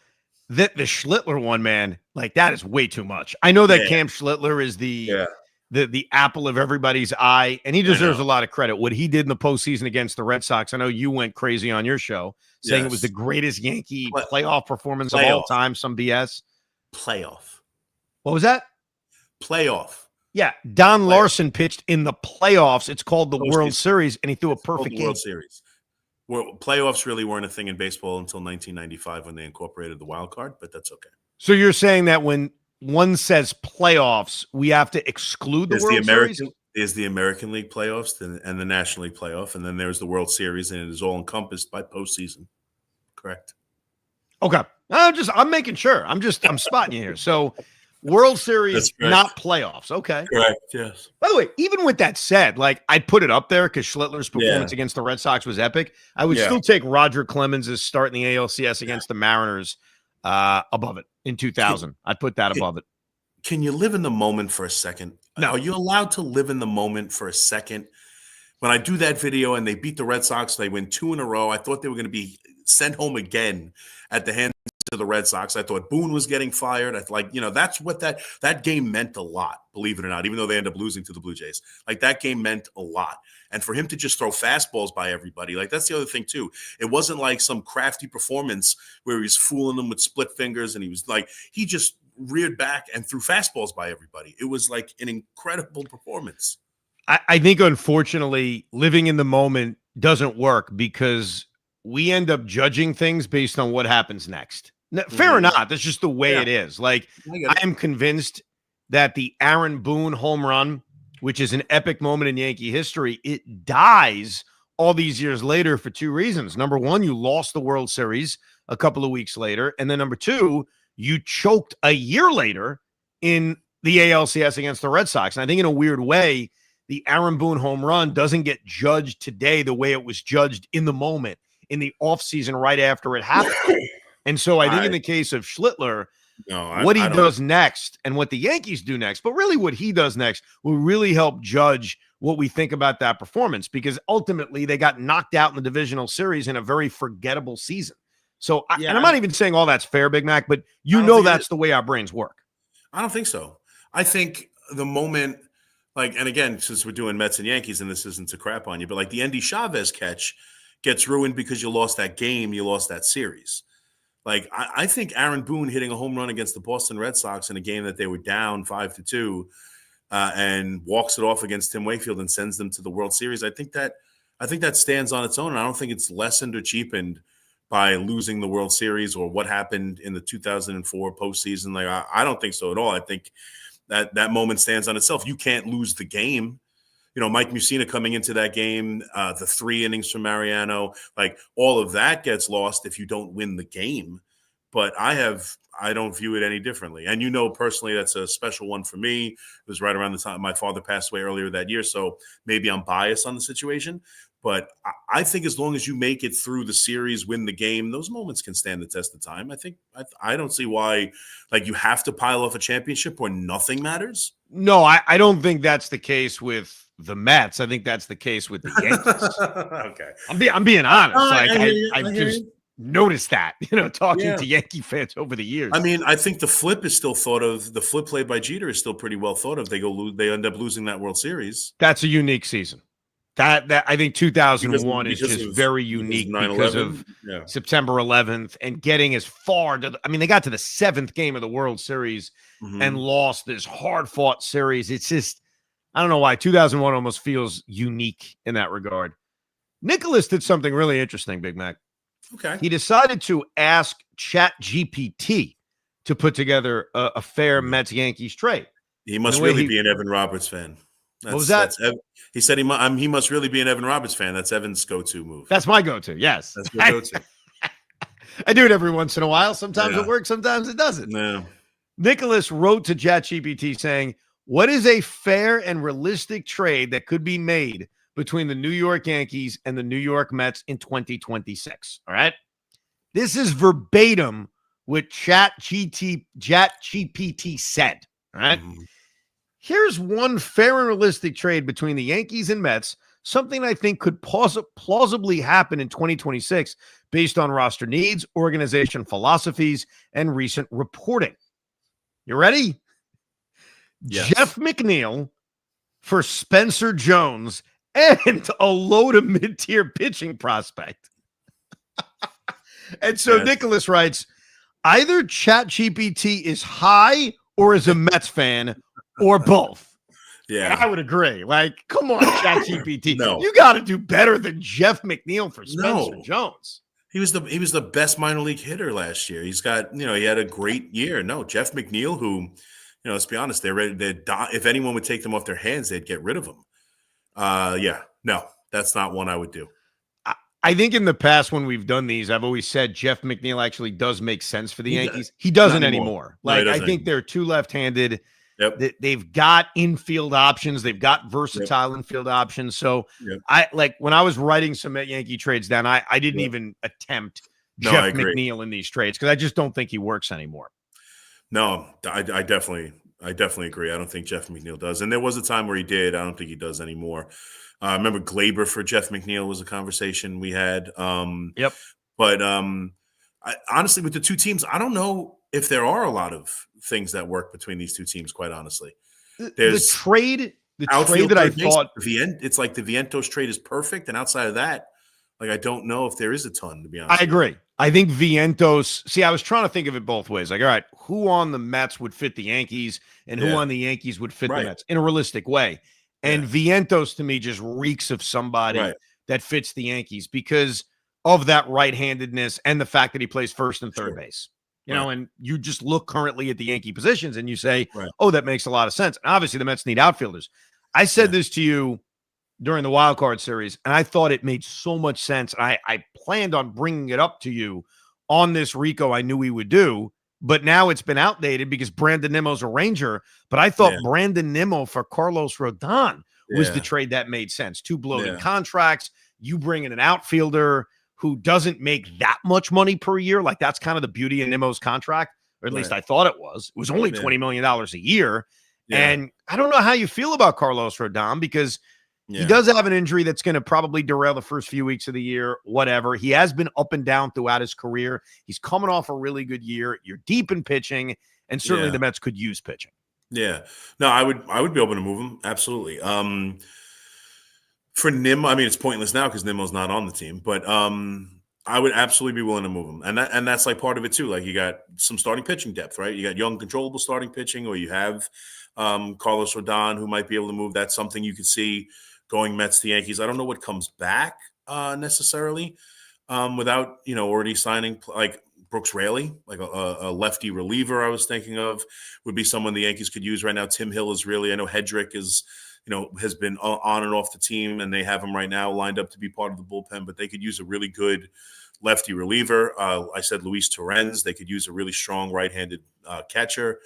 The Schlittler one, man, like that is way too much. I know that Cam Schlittler is the apple of everybody's eye, and he deserves a lot of credit. What he did in the postseason against the Red Sox, I know you went crazy on your show saying it was the greatest Yankee playoff performance of all time. Some BS. Playoff. What was that? Playoff. Yeah, Don Larson pitched in the playoffs. It's called the World Series, and he threw a perfect game. World Series. Well, playoffs really weren't a thing in baseball until 1995 when they incorporated the wild card, but that's okay. So you're saying that when one says playoffs, we have to exclude the World Series? There's the American League playoffs and the National League playoff, and then there's the World Series, and it is all encompassed by postseason. Correct. Okay. I'm making sure. I'm spotting you here. So World Series, not playoffs. Okay. Correct. Yes. By the way, even with that said, like I put it up there because Schlittler's performance against the Red Sox was epic. I would still take Roger Clemens' start in the ALCS against the Mariners above it in 2000. I'd put that above it. Can you live in the moment for a second? No. Are you allowed to live in the moment for a second? When I do that video and they beat the Red Sox, they win 2 in a row. I thought they were going to be sent home again at the hands to the Red Sox. I thought Boone was getting fired. That's what that game meant a lot, believe it or not, even though they ended up losing to the Blue Jays. Like, that game meant a lot. And for him to just throw fastballs by everybody, like, that's the other thing too. It wasn't like some crafty performance where he was fooling them with split fingers, and he just reared back and threw fastballs by everybody. It was like an incredible performance. I think, unfortunately, living in the moment doesn't work because we end up judging things based on what happens next. Fair or not, that's just the way it is. Like, I am convinced that the Aaron Boone home run, which is an epic moment in Yankee history, it dies all these years later for two reasons. Number one, you lost the World Series a couple of weeks later. And then number two, you choked a year later in the ALCS against the Red Sox. And I think in a weird way, the Aaron Boone home run doesn't get judged today the way it was judged in the moment, in the offseason right after it happened. And so I think in the case of Schlittler, what he does next and what the Yankees do next, but really what he does next, will really help judge what we think about that performance, because ultimately they got knocked out in the divisional series in a very forgettable season. So, and I'm not even saying all that's fair, Big Mac, but that's the way our brains work. I don't think so. I think the moment, like, and again, since we're doing Mets and Yankees, and this isn't to crap on you, but like the Endy Chavez catch gets ruined because you lost that game, you lost that series. Like, I think Aaron Boone hitting a home run against the Boston Red Sox in a game that they were down 5-2 and walks it off against Tim Wakefield and sends them to the World Series. I think that stands on its own, and I don't think it's lessened or cheapened by losing the World Series or what happened in the 2004 postseason. Like, I don't think so at all. I think that moment stands on itself. You can't lose the game. You know, Mike Mussina coming into that game, the 3 innings from Mariano, like, all of that gets lost if you don't win the game. But I don't view it any differently. And personally, that's a special one for me. It was right around the time my father passed away earlier that year, so maybe I'm biased on the situation. But I think as long as you make it through the series, win the game, those moments can stand the test of time. I don't see why, like, you have to pile off a championship where nothing matters. No, I don't think that's the case with the Mets. I think that's the case with the Yankees. Okay. I'm being honest. I just noticed that, talking to Yankee fans over the years. I mean, I think the flip is still thought of. The flip played by Jeter is still pretty well thought of. They end up losing that World Series. That's a unique season. That I think 2001 is just very unique because of September 11th and getting as far to. They got to the 7th game of the World Series and lost this hard-fought series. It's just, I don't know why 2001 almost feels unique in that regard. Nicholas did something really interesting, Big Mac. Okay. He decided to ask ChatGPT to put together a fair Mets Yankees trade. He must really be an Evan Roberts fan. What was that? He said he must really be an Evan Roberts fan. That's Evan's go-to move. That's my go-to, yes. That's your go-to. I do it every once in a while. Sometimes it works, sometimes it doesn't. No. Nicholas wrote to ChatGPT saying, what is a fair and realistic trade that could be made between the New York Yankees and the New York Mets in 2026? All right. This is verbatim what ChatGPT said. All right. Here's one fair and realistic trade between the Yankees and Mets, something I think could plausibly happen in 2026 based on roster needs, organization philosophies, and recent reporting. You ready? Yes. Jeff McNeil for Spencer Jones and a load of mid-tier pitching prospect. And so Nicholas writes, either ChatGPT is high or is a Mets fan, or both. Yeah, and I would agree. Like, come on, ChatGPT. No, you got to do better than Jeff McNeil for Spencer Jones. He was the best minor league hitter last year. He's got, he had a great year. No, Jeff McNeil, who, let's be honest, they're ready. If anyone would take them off their hands, they'd get rid of them. No, that's not one I would do. I think in the past when we've done these, I've always said Jeff McNeil actually does make sense for the Yankees. He doesn't anymore. Like, I think they're too left-handed. Yep. They've got infield options. They've got versatile infield options. So I like when I was writing some Yankee trades down, I didn't even attempt Jeff McNeil in these trades because I just don't think he works anymore. No, I definitely agree. I don't think Jeff McNeil does. And there was a time where he did. I don't think he does anymore. I remember Glaber for Jeff McNeil was a conversation we had. But Honestly, with the two teams, I don't know if there are a lot of things that work between these two teams, quite honestly. The trade outfield that I third base, thought it's like the Vientos trade is perfect, and outside of that, like I don't know if there is a ton, to be honest. I agree. I think Vientos. See, I was trying to think of it both ways. Like, all right, who on the Mets would fit the Yankees, and who on the Yankees would fit the Mets in a realistic way? And Vientos to me just reeks of somebody that fits the Yankees because of that right-handedness and the fact that he plays first and third base. You know, and you just look currently at the Yankee positions and you say, oh, that makes a lot of sense. And obviously, the Mets need outfielders. I said this to you during the wild card series, and I thought it made so much sense. I planned on bringing it up to you on this Rico I knew we would do, but now it's been outdated because Brandon Nimmo's a Ranger. But I thought Brandon Nimmo for Carlos Rodon was the trade that made sense. Two bloated contracts. You bring in an outfielder who doesn't make that much money per year. Like, that's kind of the beauty of Nimmo's contract, or at least I thought it was. It was only $20 million a year. And I don't know how you feel about Carlos Rodon because he does have an injury that's going to probably derail the first few weeks of the year, whatever. He has been up and down throughout his career. He's coming off a really good year. You're deep in pitching, and certainly the Mets could use pitching. Yeah. No, I would be able to move him. Absolutely. For Nimmo, I mean, it's pointless now because Nimmo's not on the team, but I would absolutely be willing to move him. And that's like part of it too. Like, you got some starting pitching depth, right? You got young, controllable starting pitching, or you have Carlos Rodon who might be able to move. That's something you could see going Mets to Yankees. I don't know what comes back necessarily without, already signing like Brooks Raley, like a lefty reliever I was thinking of would be someone the Yankees could use right now. Tim Hill is really, I know Hedrick is, has been on and off the team, and they have him right now lined up to be part of the bullpen, but they could use a really good lefty reliever. I said Luis Torrens. They could use a really strong right-handed catcher.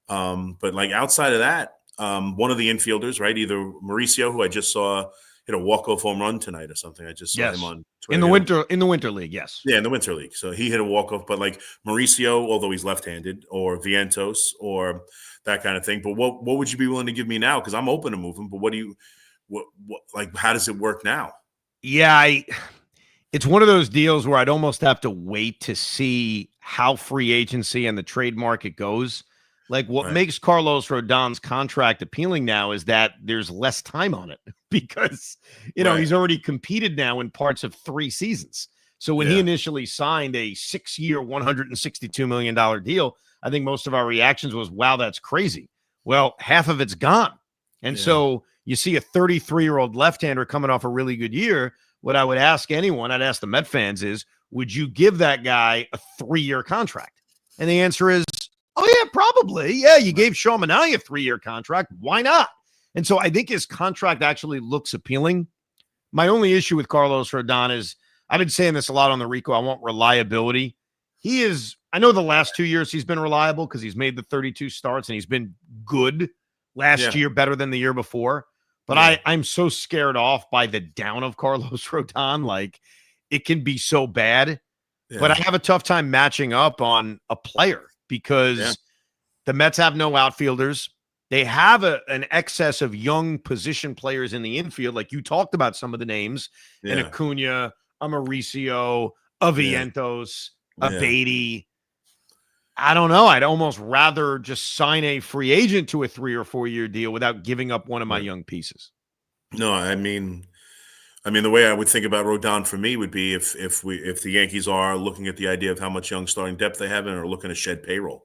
But like outside of that, one of the infielders, right? Either Mauricio, who I just saw hit a walk-off home run tonight or something. I just saw him on Twitter. In the winter league, yes. Yeah, in the winter league. So he hit a walk-off, but like Mauricio, although he's left-handed, or Vientos, or that kind of thing. But what would you be willing to give me now? Because I'm open to moving, but what how does it work now? Yeah, it's one of those deals where I'd almost have to wait to see how free agency and the trade market goes. Like, what makes Carlos Rodon's contract appealing now is that there's less time on it because, he's already competed now in parts of 3 seasons. So when he initially signed a 6-year, $162 million deal, I think most of our reactions was, wow, that's crazy. Well, half of it's gone. And so you see a 33-year-old left-hander coming off a really good year. What I would ask anyone, I'd ask the Met fans is, would you give that guy a 3-year contract? And the answer is, oh, yeah, probably. Yeah, you gave Sean Manaea a 3-year contract. Why not? And so I think his contract actually looks appealing. My only issue with Carlos Rodon is, I've been saying this a lot on the Rico, I want reliability. He is, I know the last 2 years he's been reliable because he's made the 32 starts and he's been good last year, better than the year before. But I'm so scared off by the down of Carlos Rodon. Like, it can be so bad. But I have a tough time matching up on a player because the Mets have no outfielders. They have an excess of young position players in the infield. Like you talked about some of the names, an Acuna, a Mauricio, a Vientos, a Beatty. I don't know. I'd almost rather just sign a free agent to a 3 or 4 year deal without giving up one of my young pieces. No, I mean, the way I would think about Rodon for me would be if the Yankees are looking at the idea of how much young starting depth they have and are looking to shed payroll.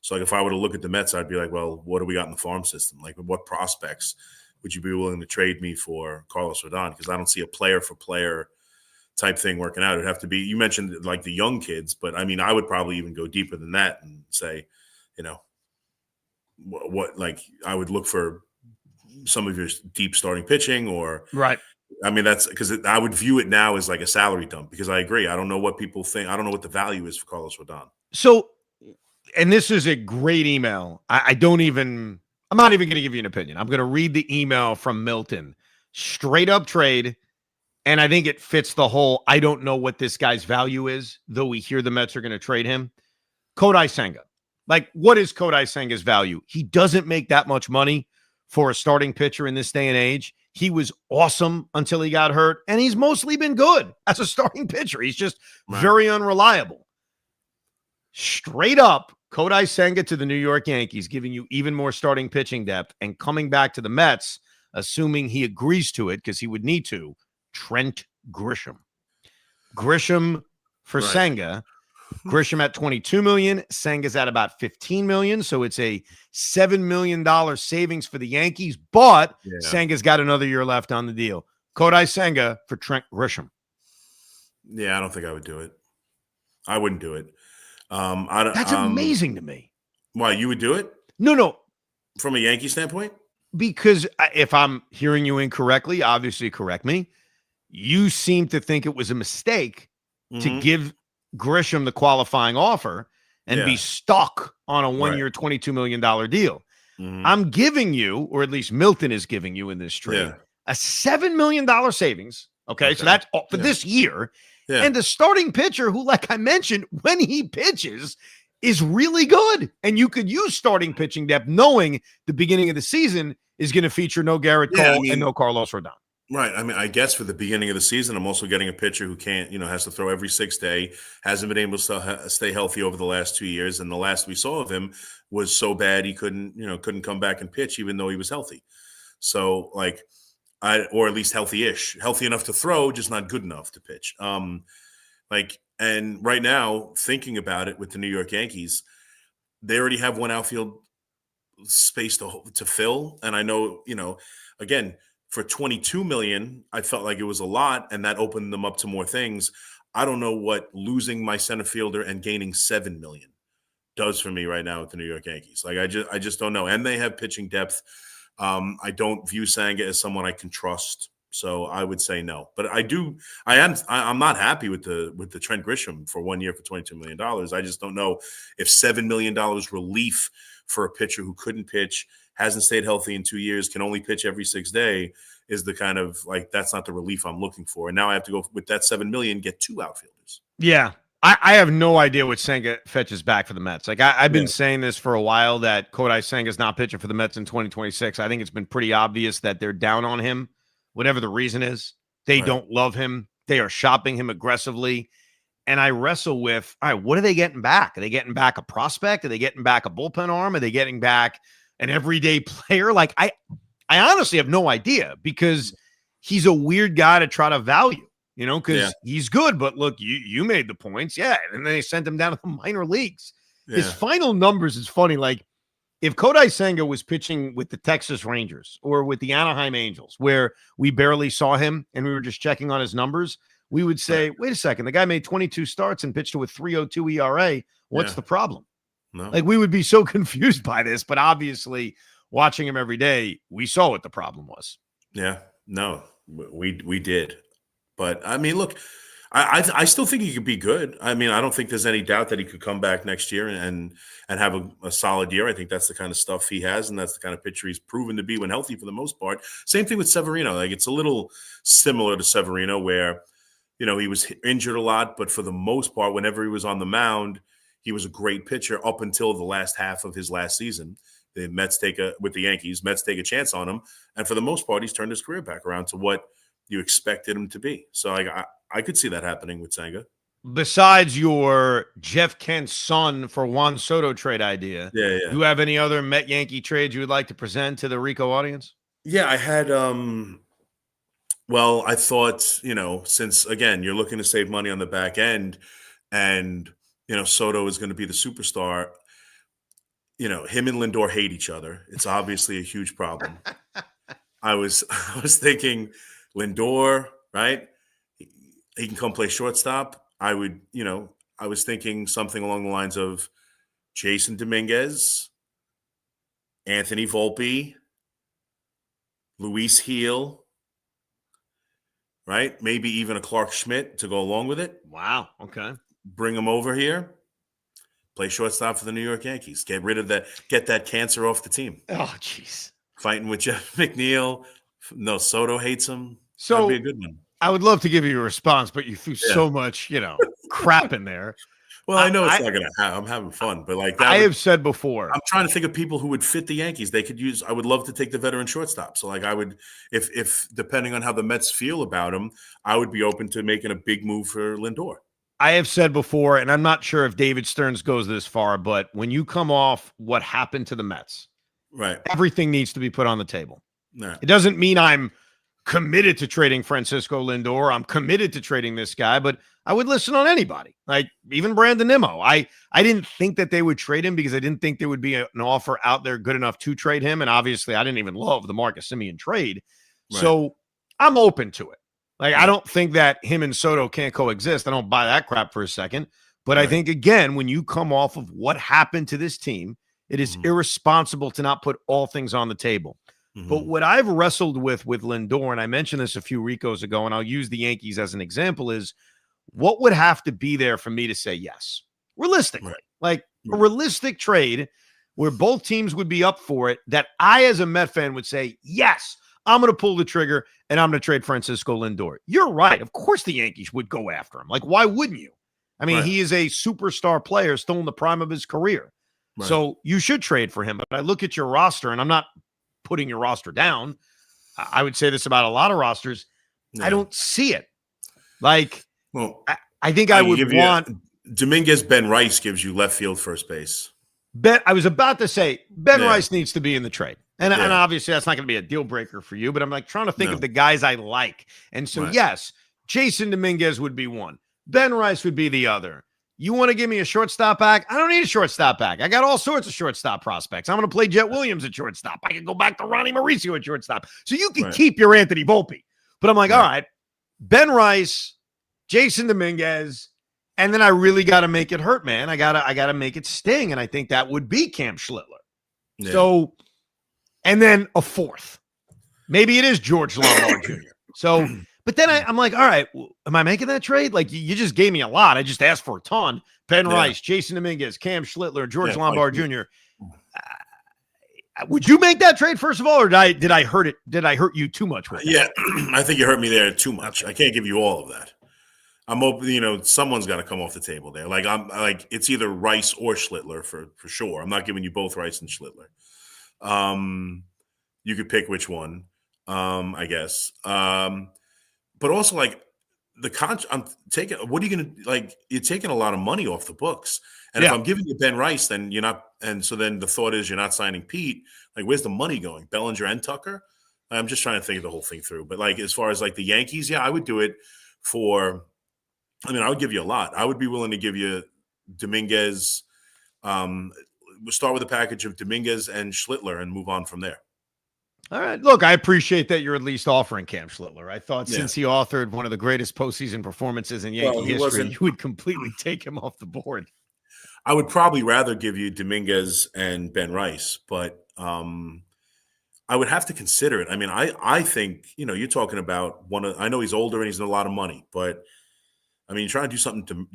So like if I were to look at the Mets, I'd be like, well, what do we got in the farm system? Like, what prospects would you be willing to trade me for Carlos Rodon? Because I don't see a player for player type thing working out. It'd have to be, you mentioned like the young kids, but I mean, I would probably even go deeper than that and say, what like I would look for some of your deep starting pitching or I mean, that's because I would view it now as like a salary dump because I agree. I don't know what people think. I don't know what the value is for Carlos Rodon. So, and this is a great email. I'm not even going to give you an opinion. I'm going to read the email from Milton. Straight up trade. And I think it fits the whole, I don't know what this guy's value is, though we hear the Mets are going to trade him. Kodai Senga. Like, what is Kodai Senga's value? He doesn't make that much money for a starting pitcher in this day and age. He was awesome until he got hurt, and he's mostly been good as a starting pitcher. He's just very unreliable. straight up Kodai Senga to the New York Yankees, giving you even more starting pitching depth, and coming back to the Mets, assuming he agrees to it because he would need to, Trent Grisham. Grisham for Right. Senga. Grisham at $22 million. Senga's at about $15 million. So it's a $7 million savings for the Yankees, but Senga's got another year left on the deal. Kodai Senga for Trent Grisham. Yeah, I don't think I would do it. I wouldn't do it. That's amazing to me. Why, you would do it? No. From a Yankee standpoint? Because if I'm hearing you incorrectly, obviously correct me. You seem to think it was a mistake to give Grisham the qualifying offer and be stuck on a one-year $22 million deal. I'm giving you, or at least Milton is giving you in this trade, a $7 million savings. Okay, so that's for this year. Yeah. And the starting pitcher who, like I mentioned, when he pitches is really good. And you could use starting pitching depth knowing the beginning of the season is going to feature no Garrett Cole and no Carlos Rodon. Right. I mean, I guess for the beginning of the season, I'm also getting a pitcher who can't, has to throw every 6th day, hasn't been able to stay healthy over the last 2 years. And the last we saw of him was so bad he couldn't come back and pitch even though he was healthy. So or at least healthy-ish, healthy enough to throw, just not good enough to pitch. And right now, thinking about it with the New York Yankees, they already have one outfield space to fill. And I know, again, for $22 million, I felt like it was a lot, and that opened them up to more things. I don't know what losing my center fielder and gaining $7 million does for me right now with the New York Yankees. Like I just don't know. And they have pitching depth. I don't view Senga as someone I can trust, so I would say no. But I'm not happy with the Trent Grisham for 1 year for $22 million. I just don't know if $7 million relief for a pitcher who couldn't pitch, hasn't stayed healthy in 2 years, can only pitch every 6th day is the kind of that's not the relief I'm looking for. And now I have to go with that $7 million, get 2 outfielders. Yeah. I have no idea what Senga fetches back for the Mets. I've been saying this for a while that Kodai Senga's not pitching for the Mets in 2026. I think it's been pretty obvious that they're down on him, whatever the reason is. They don't love him. They are shopping him aggressively. And I wrestle with, all right, what are they getting back? Are they getting back a prospect? Are they getting back a bullpen arm? Are they getting back an everyday player? I honestly have no idea because he's a weird guy to try to value. Because he's good, but look, you made the points. Yeah. And then they sent him down to the minor leagues. Yeah. His final numbers is funny. If Kodai Senga was pitching with the Texas Rangers or with the Anaheim Angels, where we barely saw him and we were just checking on his numbers, we would say, wait a second, the guy made 22 starts and pitched to a 3.02 ERA. What's the problem? No. We would be so confused by this, but obviously watching him every day, we saw what the problem was. Yeah. No, we did. But, I mean, look, I still think he could be good. I mean, I don't think there's any doubt that he could come back next year and have a solid year. I think that's the kind of stuff he has, and that's the kind of pitcher he's proven to be when healthy for the most part. Same thing with Severino. It's a little similar to Severino where, he was injured a lot, but for the most part, whenever he was on the mound, he was a great pitcher up until the last half of his last season. The Mets with the Yankees, Mets take a chance on him. And for the most part, he's turned his career back around to what you expected him to be. So I could see that happening with Senga. Besides your Jeff Kent's son for Juan Soto trade idea, do you have any other Met Yankee trades you would like to present to the Rico audience? Yeah, I had I thought, since again you're looking to save money on the back end and Soto is going to be the superstar, him and Lindor hate each other. It's obviously a huge problem. I was thinking Lindor, right? He can come play shortstop. I was thinking something along the lines of Jason Dominguez, Anthony Volpe, Luis Heel, right? Maybe even a Clark Schmidt to go along with it. Wow. Okay. Bring him over here. Play shortstop for the New York Yankees. Get that cancer off the team. Oh, jeez. Fighting with Jeff McNeil. No, Soto hates him. So that'd be a good one. I would love to give you a response, but you threw so much, crap in there. Well, I know it's not going to happen. I'm having fun, but I have said before, I'm trying to think of people who would fit the Yankees. I would love to take the veteran shortstop. So I would, if depending on how the Mets feel about him, I would be open to making a big move for Lindor. I have said before, and I'm not sure if David Stearns goes this far, but when you come off what happened to the Mets, Right. everything needs to be put on the table. Right. It doesn't mean I'm committed to trading Francisco Lindor. I'm committed to trading this guy, but I would listen on anybody, like even Brandon Nimmo. I didn't think that they would trade him because I didn't think there would be an offer out there good enough to trade him. And obviously, I didn't even love the Marcus Semien trade. Right. So I'm open to it. Like, I don't think that him and Soto can't coexist. I don't buy that crap for a second. But I think, again, when you come off of what happened to this team, it is irresponsible to not put all things on the table. But what I've wrestled with Lindor, and I mentioned this a few Ricos ago, and I'll use the Yankees as an example, is what would have to be there for me to say yes? Realistically. Like a realistic trade where both teams would be up for it, that I as a Met fan would say, yes, I'm going to pull the trigger and I'm going to trade Francisco Lindor. You're right. Of course the Yankees would go after him. Like, why wouldn't you? I mean, he is a superstar player still in the prime of his career. So you should trade for him. But I look at your roster, and I'm not putting your roster down. I would say this about a lot of rosters. I don't see it. Like, well, I think I would want Dominguez. Ben Rice gives you left field, first base. I was about to say Ben Rice needs to be in the trade. And obviously that's not going to be a deal breaker for you, but I'm like trying to think of the guys I like. And so, yes, Jason Dominguez would be one. Ben Rice would be the other. You want to give me a shortstop back? I don't need a shortstop back. I got all sorts of shortstop prospects. I'm going to play Jet Williams at shortstop. I can go back to Ronnie Mauricio at shortstop. So you can keep your Anthony Volpe. But I'm like, all right, Ben Rice, Jason Dominguez, and then I really got to make it hurt, man. I gotta make it sting. And I think that would be Cam Schlittler. Yeah. So, and then a fourth. Maybe it is George Lombard Jr. So, but then I'm like, all right, am I making that trade? Like, you just gave me a lot. I just asked for a ton. Ben Rice, Jason Dominguez, Cam Schlittler, George Lombard Jr. Would you make that trade first of all, or did I hurt it? Did I hurt you too much with it? Yeah, I think you hurt me there too much. I can't give you all of that. I'm open, someone's got to come off the table there. Like it's either Rice or Schlittler for sure. I'm not giving you both Rice and Schlittler. You could pick which one, I guess. But also like I'm taking. What are you going to like? You're taking a lot of money off the books, and if I'm giving you Ben Rice, then you're not. And so then the thought is you're not signing Pete. Like, where's the money going? Bellinger and Tucker. I'm just trying to think of the whole thing through. But like as far as like the Yankees, I would do it for. I mean, I would give you a lot. I would be willing to give you Dominguez. We'll start with a package of Dominguez and Schlittler and move on from there. All right. Look, I appreciate that you're at least offering Cam Schlittler. I thought since he authored one of the greatest postseason performances in Yankee history, you would completely take him off the board. I would probably rather give you Dominguez and Ben Rice, but I would have to consider it. I mean, I think, you're talking about I know he's older and he's in a lot of money, but I mean, you're trying to do something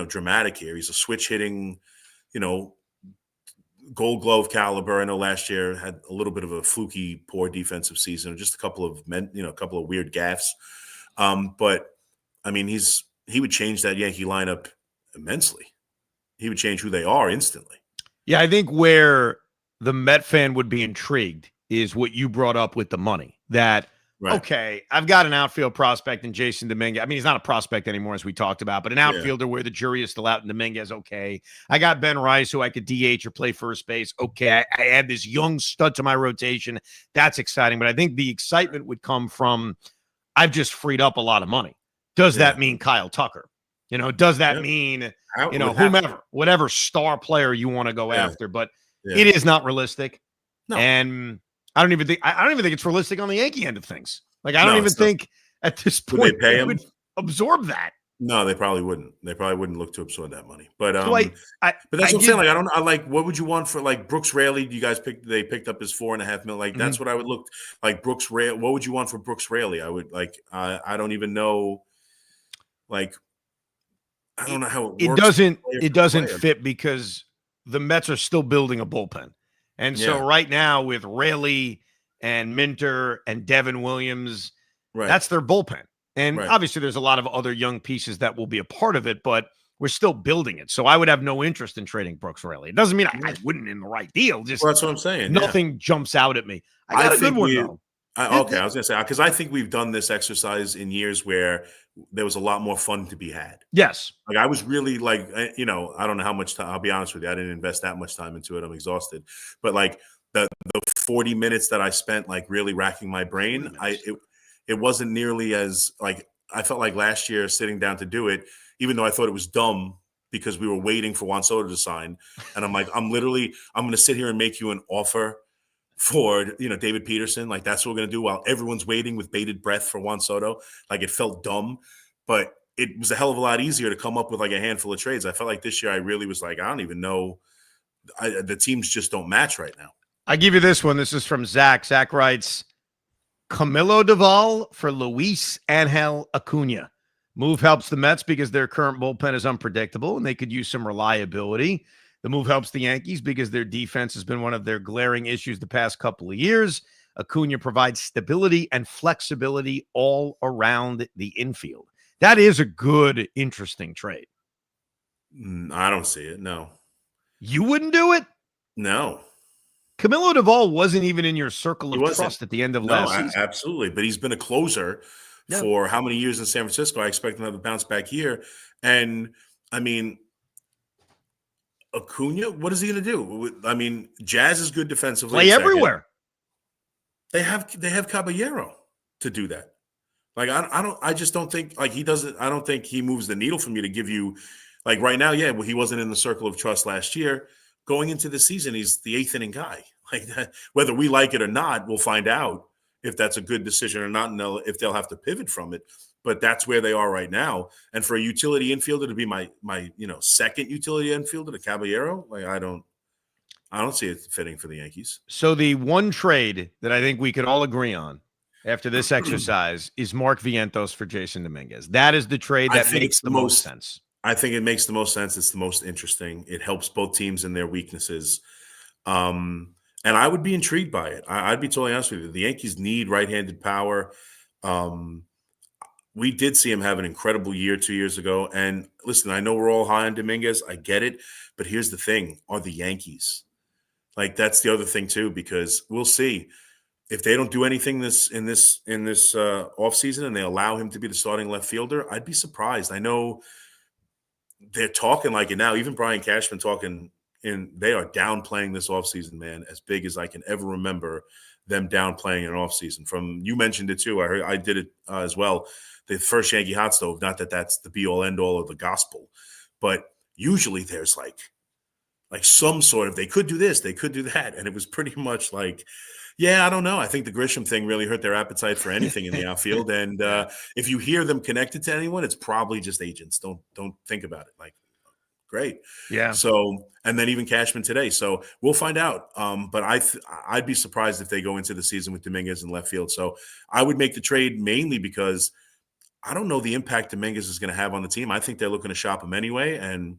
dramatic here. He's a switch hitting, Gold Glove caliber. I know last year had a little bit of a fluky, poor defensive season, just a couple of weird gaffes. But I mean, he would change that Yankee lineup immensely. He would change who they are instantly. Yeah, I think where the Met fan would be intrigued is what you brought up with the money. That okay, I've got an outfield prospect in Jason Dominguez. I mean, he's not a prospect anymore, as we talked about, but an outfielder where the jury is still out in Dominguez. Okay. I got Ben Rice, who I could DH or play first base. Okay. I add this young stud to my rotation. That's exciting. But I think the excitement would come from, I've just freed up a lot of money. Does that mean Kyle Tucker? Does that mean, whomever, whatever star player you want to go after? But it is not realistic. No. And I don't even think it's realistic on the Yankee end of things. Like, I don't even think at this point they would absorb that. No, they probably wouldn't. They probably wouldn't look to absorb that money. But but that's what I'm saying. Like, I like, what would you want for like Brooks Raley? You guys picked up his $4.5 million. Like, that's what I would look like. Brooks Raley. What would you want for Brooks Raley? I would like. I don't even know. Like, I don't know how it works. It doesn't fit because the Mets are still building a bullpen. And so right now with Raley and Minter and Devin Williams, that's their bullpen. And obviously there's a lot of other young pieces that will be a part of it, but we're still building it. So I would have no interest in trading Brooks Raley. It doesn't mean I wouldn't in the right deal. Just that's what I'm saying. Nothing jumps out at me. I got a good one, though. Okay, I was going to say, because I think we've done this exercise in years where there was a lot more fun to be had. Yes. Like I was really like, I don't know how much time, I'll be honest with you. I didn't invest that much time into it. I'm exhausted. But like the 40 minutes that I spent like really racking my brain, it wasn't nearly as like, I felt like last year sitting down to do it, even though I thought it was dumb because we were waiting for Juan Soto to sign. And I'm like, I'm going to sit here and make you an offer for David Peterson. Like that's what we're gonna do while everyone's waiting with bated breath for Juan Soto. Like it felt dumb, but it was a hell of a lot easier to come up with like a handful of trades. I felt like this year I really was like, I don't even know. The teams just don't match right now. I give you this one. This is from Zach. Zach writes, Camilo Doval for Luis Angel Acuna. Move helps the Mets because their current bullpen is unpredictable and they could use some reliability. The move helps the Yankees because their defense has been one of their glaring issues the past couple of years. Acuna provides stability and flexibility all around the infield. That is a good, interesting trade. I don't see it. No. You wouldn't do it? No. Camilo Doval wasn't even in your circle of trust at the end of last season. Absolutely. But he's been a closer for how many years in San Francisco? I expect him to have a bounce back here. And, I mean, Acuna, what is he going to do? I mean, Jazz is good defensively. Play everywhere. They have Caballero to do that. Like I just don't think like he doesn't. I don't think he moves the needle for me to give you like right now. Yeah, well, he wasn't in the circle of trust last year. Going into the season, he's the 8th inning guy. Like that, whether we like it or not, we'll find out if that's a good decision or not, and if they'll have to pivot from it. But that's where they are right now. And for a utility infielder to be my second utility infielder to Caballero, like I don't see it fitting for the Yankees. So the one trade that I think we could all agree on after this exercise is Mark Vientos for Jason Dominguez. That is the trade that makes the most sense. I think it makes the most sense. It's the most interesting. It helps both teams in their weaknesses. And I would be intrigued by it. I'd be totally honest with you. The Yankees need right-handed power. We did see him have an incredible year 2 years ago. And listen, I know we're all high on Dominguez. I get it. But here's the thing, are the Yankees. Like that's the other thing too, because we'll see if they don't do anything in this offseason and they allow him to be the starting left fielder, I'd be surprised. I know they're talking like it now. Even Brian Cashman talking they are downplaying this offseason, man, as big as I can ever remember them downplaying an offseason. From you mentioned it too. I did it as well. The first Yankee hot stove, not that that's the be all end all of the gospel, but usually there's like some sort of, they could do this, they could do that. And it was pretty much like, yeah, I don't know. I think the Grisham thing really hurt their appetite for anything in the outfield. And if you hear them connected to anyone, it's probably just agents. Don't think about it. Like, great. Yeah. So, and then even Cashman today. So we'll find out. But I'd be surprised if they go into the season with Dominguez in left field. So I would make the trade mainly because I don't know the impact Dominguez is going to have on the team. I think they're looking to shop him anyway. And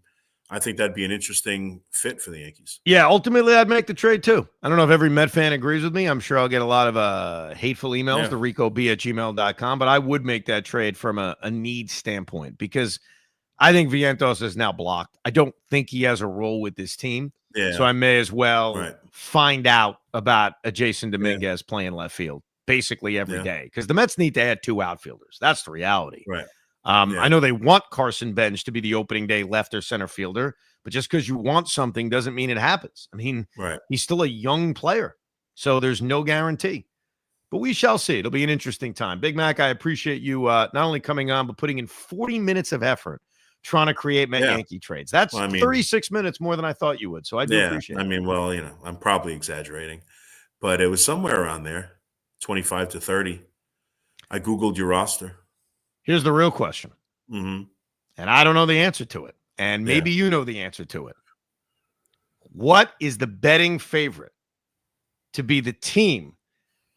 I think that'd be an interesting fit for the Yankees. Yeah, ultimately, I'd make the trade too. I don't know if every Met fan agrees with me. I'm sure I'll get a lot of hateful emails to ricob@gmail.com, but I would make that trade from a need standpoint because I think Vientos is now blocked. I don't think he has a role with this team. Yeah. So I may as well find out about a Jason Dominguez playing left field basically every day because the Mets need to add 2 outfilders. That's the reality. Right. I know they want Carson Bench to be the opening day left or center fielder, but just because you want something doesn't mean it happens. I mean, he's still a young player, so there's no guarantee. But we shall see. It'll be an interesting time. Big Mac, I appreciate you not only coming on, but putting in 40 minutes of effort trying to create Met Yankee trades. That's 36 minutes more than I thought you would, so I do appreciate it. I mean, well, I'm probably exaggerating, but it was somewhere around there, 25 to 30. I Googled your roster. Here's the real question. Mm-hmm. And I don't know the answer to it. And maybe you know the answer to it. What is the betting favorite to be the team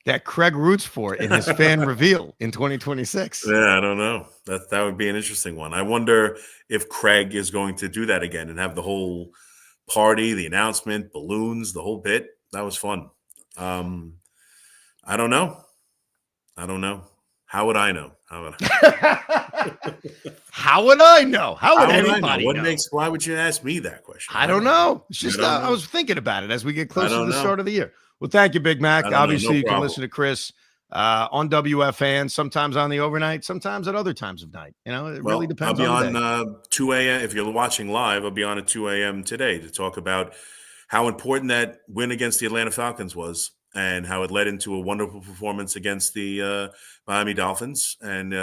that Craig roots for in his fan reveal in 2026? Yeah, I don't know. That would be an interesting one. I wonder if Craig is going to do that again and have the whole party, the announcement, balloons, the whole bit. That was fun. I don't know. How would I know? How would I know? How would anybody know? Why would you ask me that question? I don't know. It's just I was thinking about it as we get closer to the start of the year. Well, thank you, Big Mac. Obviously, you can listen to Chris on WFAN, sometimes on the overnight, sometimes at other times of night. It really depends. I'll on be on 2 a.m. If you're watching live, I'll be on at 2 a.m. today to talk about how important that win against the Atlanta Falcons was and how it led into a wonderful performance against the Miami Dolphins. And,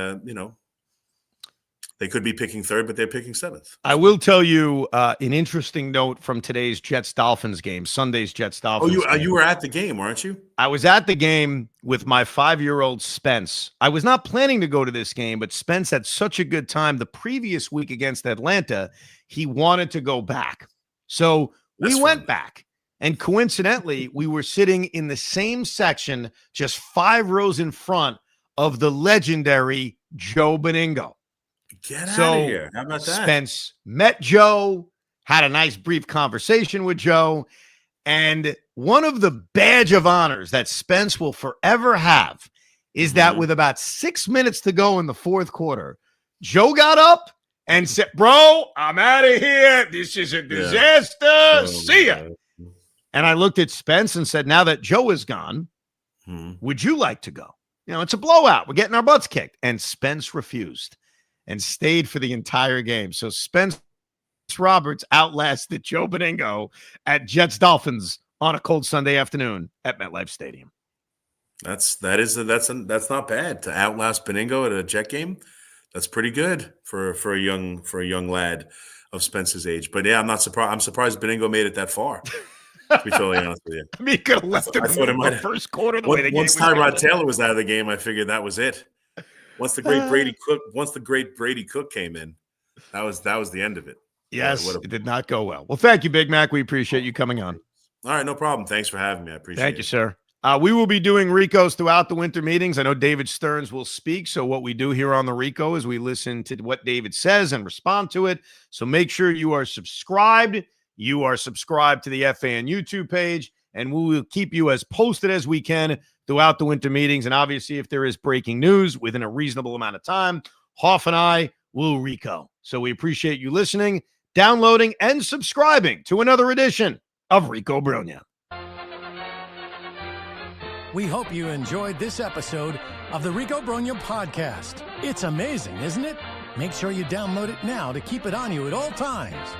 they could be picking third, but they're picking seventh. I will tell you an interesting note from today's Jets-Dolphins game, Sunday's Jets-Dolphins game. You were at the game, weren't you? I was at the game with my 5-year-old Spence. I was not planning to go to this game, but Spence had such a good time the previous week against Atlanta, he wanted to go back. So we went back. And coincidentally, we were sitting in the same section, just 5 rows in front of the legendary Joe Beningo. Get out of here. How about that? Spence met Joe, had a nice brief conversation with Joe, and one of the badge of honors that Spence will forever have is that with about 6 minutes to go in the fourth quarter, Joe got up and said, "Bro, I'm out of here. This is a disaster. See ya." And I looked at Spence and said, "Now that Joe is gone, would you like to go? It's a blowout. We're getting our butts kicked." And Spence refused and stayed for the entire game. So Spence Roberts outlasted Joe Beningo at Jets-Dolphins on a cold Sunday afternoon at MetLife Stadium. That's not bad to outlast Beningo at a Jet game. That's pretty good for a young lad of Spence's age. But yeah, I'm not surprised. I'm surprised Beningo made it that far. To be totally honest with you, I mean, he could have left him in the first quarter. Once Tyrod Taylor was out of the game, I figured that was it. Once the great Brady Cook came in, that was the end of it. Yes, it did not go well. Well, thank you, Big Mac. We appreciate you coming on. All right, no problem. Thanks for having me. I appreciate it. Thank you, sir. We will be doing Ricos throughout the winter meetings. I know David Stearns will speak. So what we do here on the Rico is we listen to what David says and respond to it. So make sure you are subscribed. You are subscribed to the FAN YouTube page, and we will keep you as posted as we can throughout the winter meetings. And obviously, if there is breaking news within a reasonable amount of time, Hoff and I will Rico. So we appreciate you listening, downloading, and subscribing to another edition of Rico Brogna. We hope you enjoyed this episode of the Rico Brogna podcast. It's amazing, isn't it? Make sure you download it now to keep it on you at all times.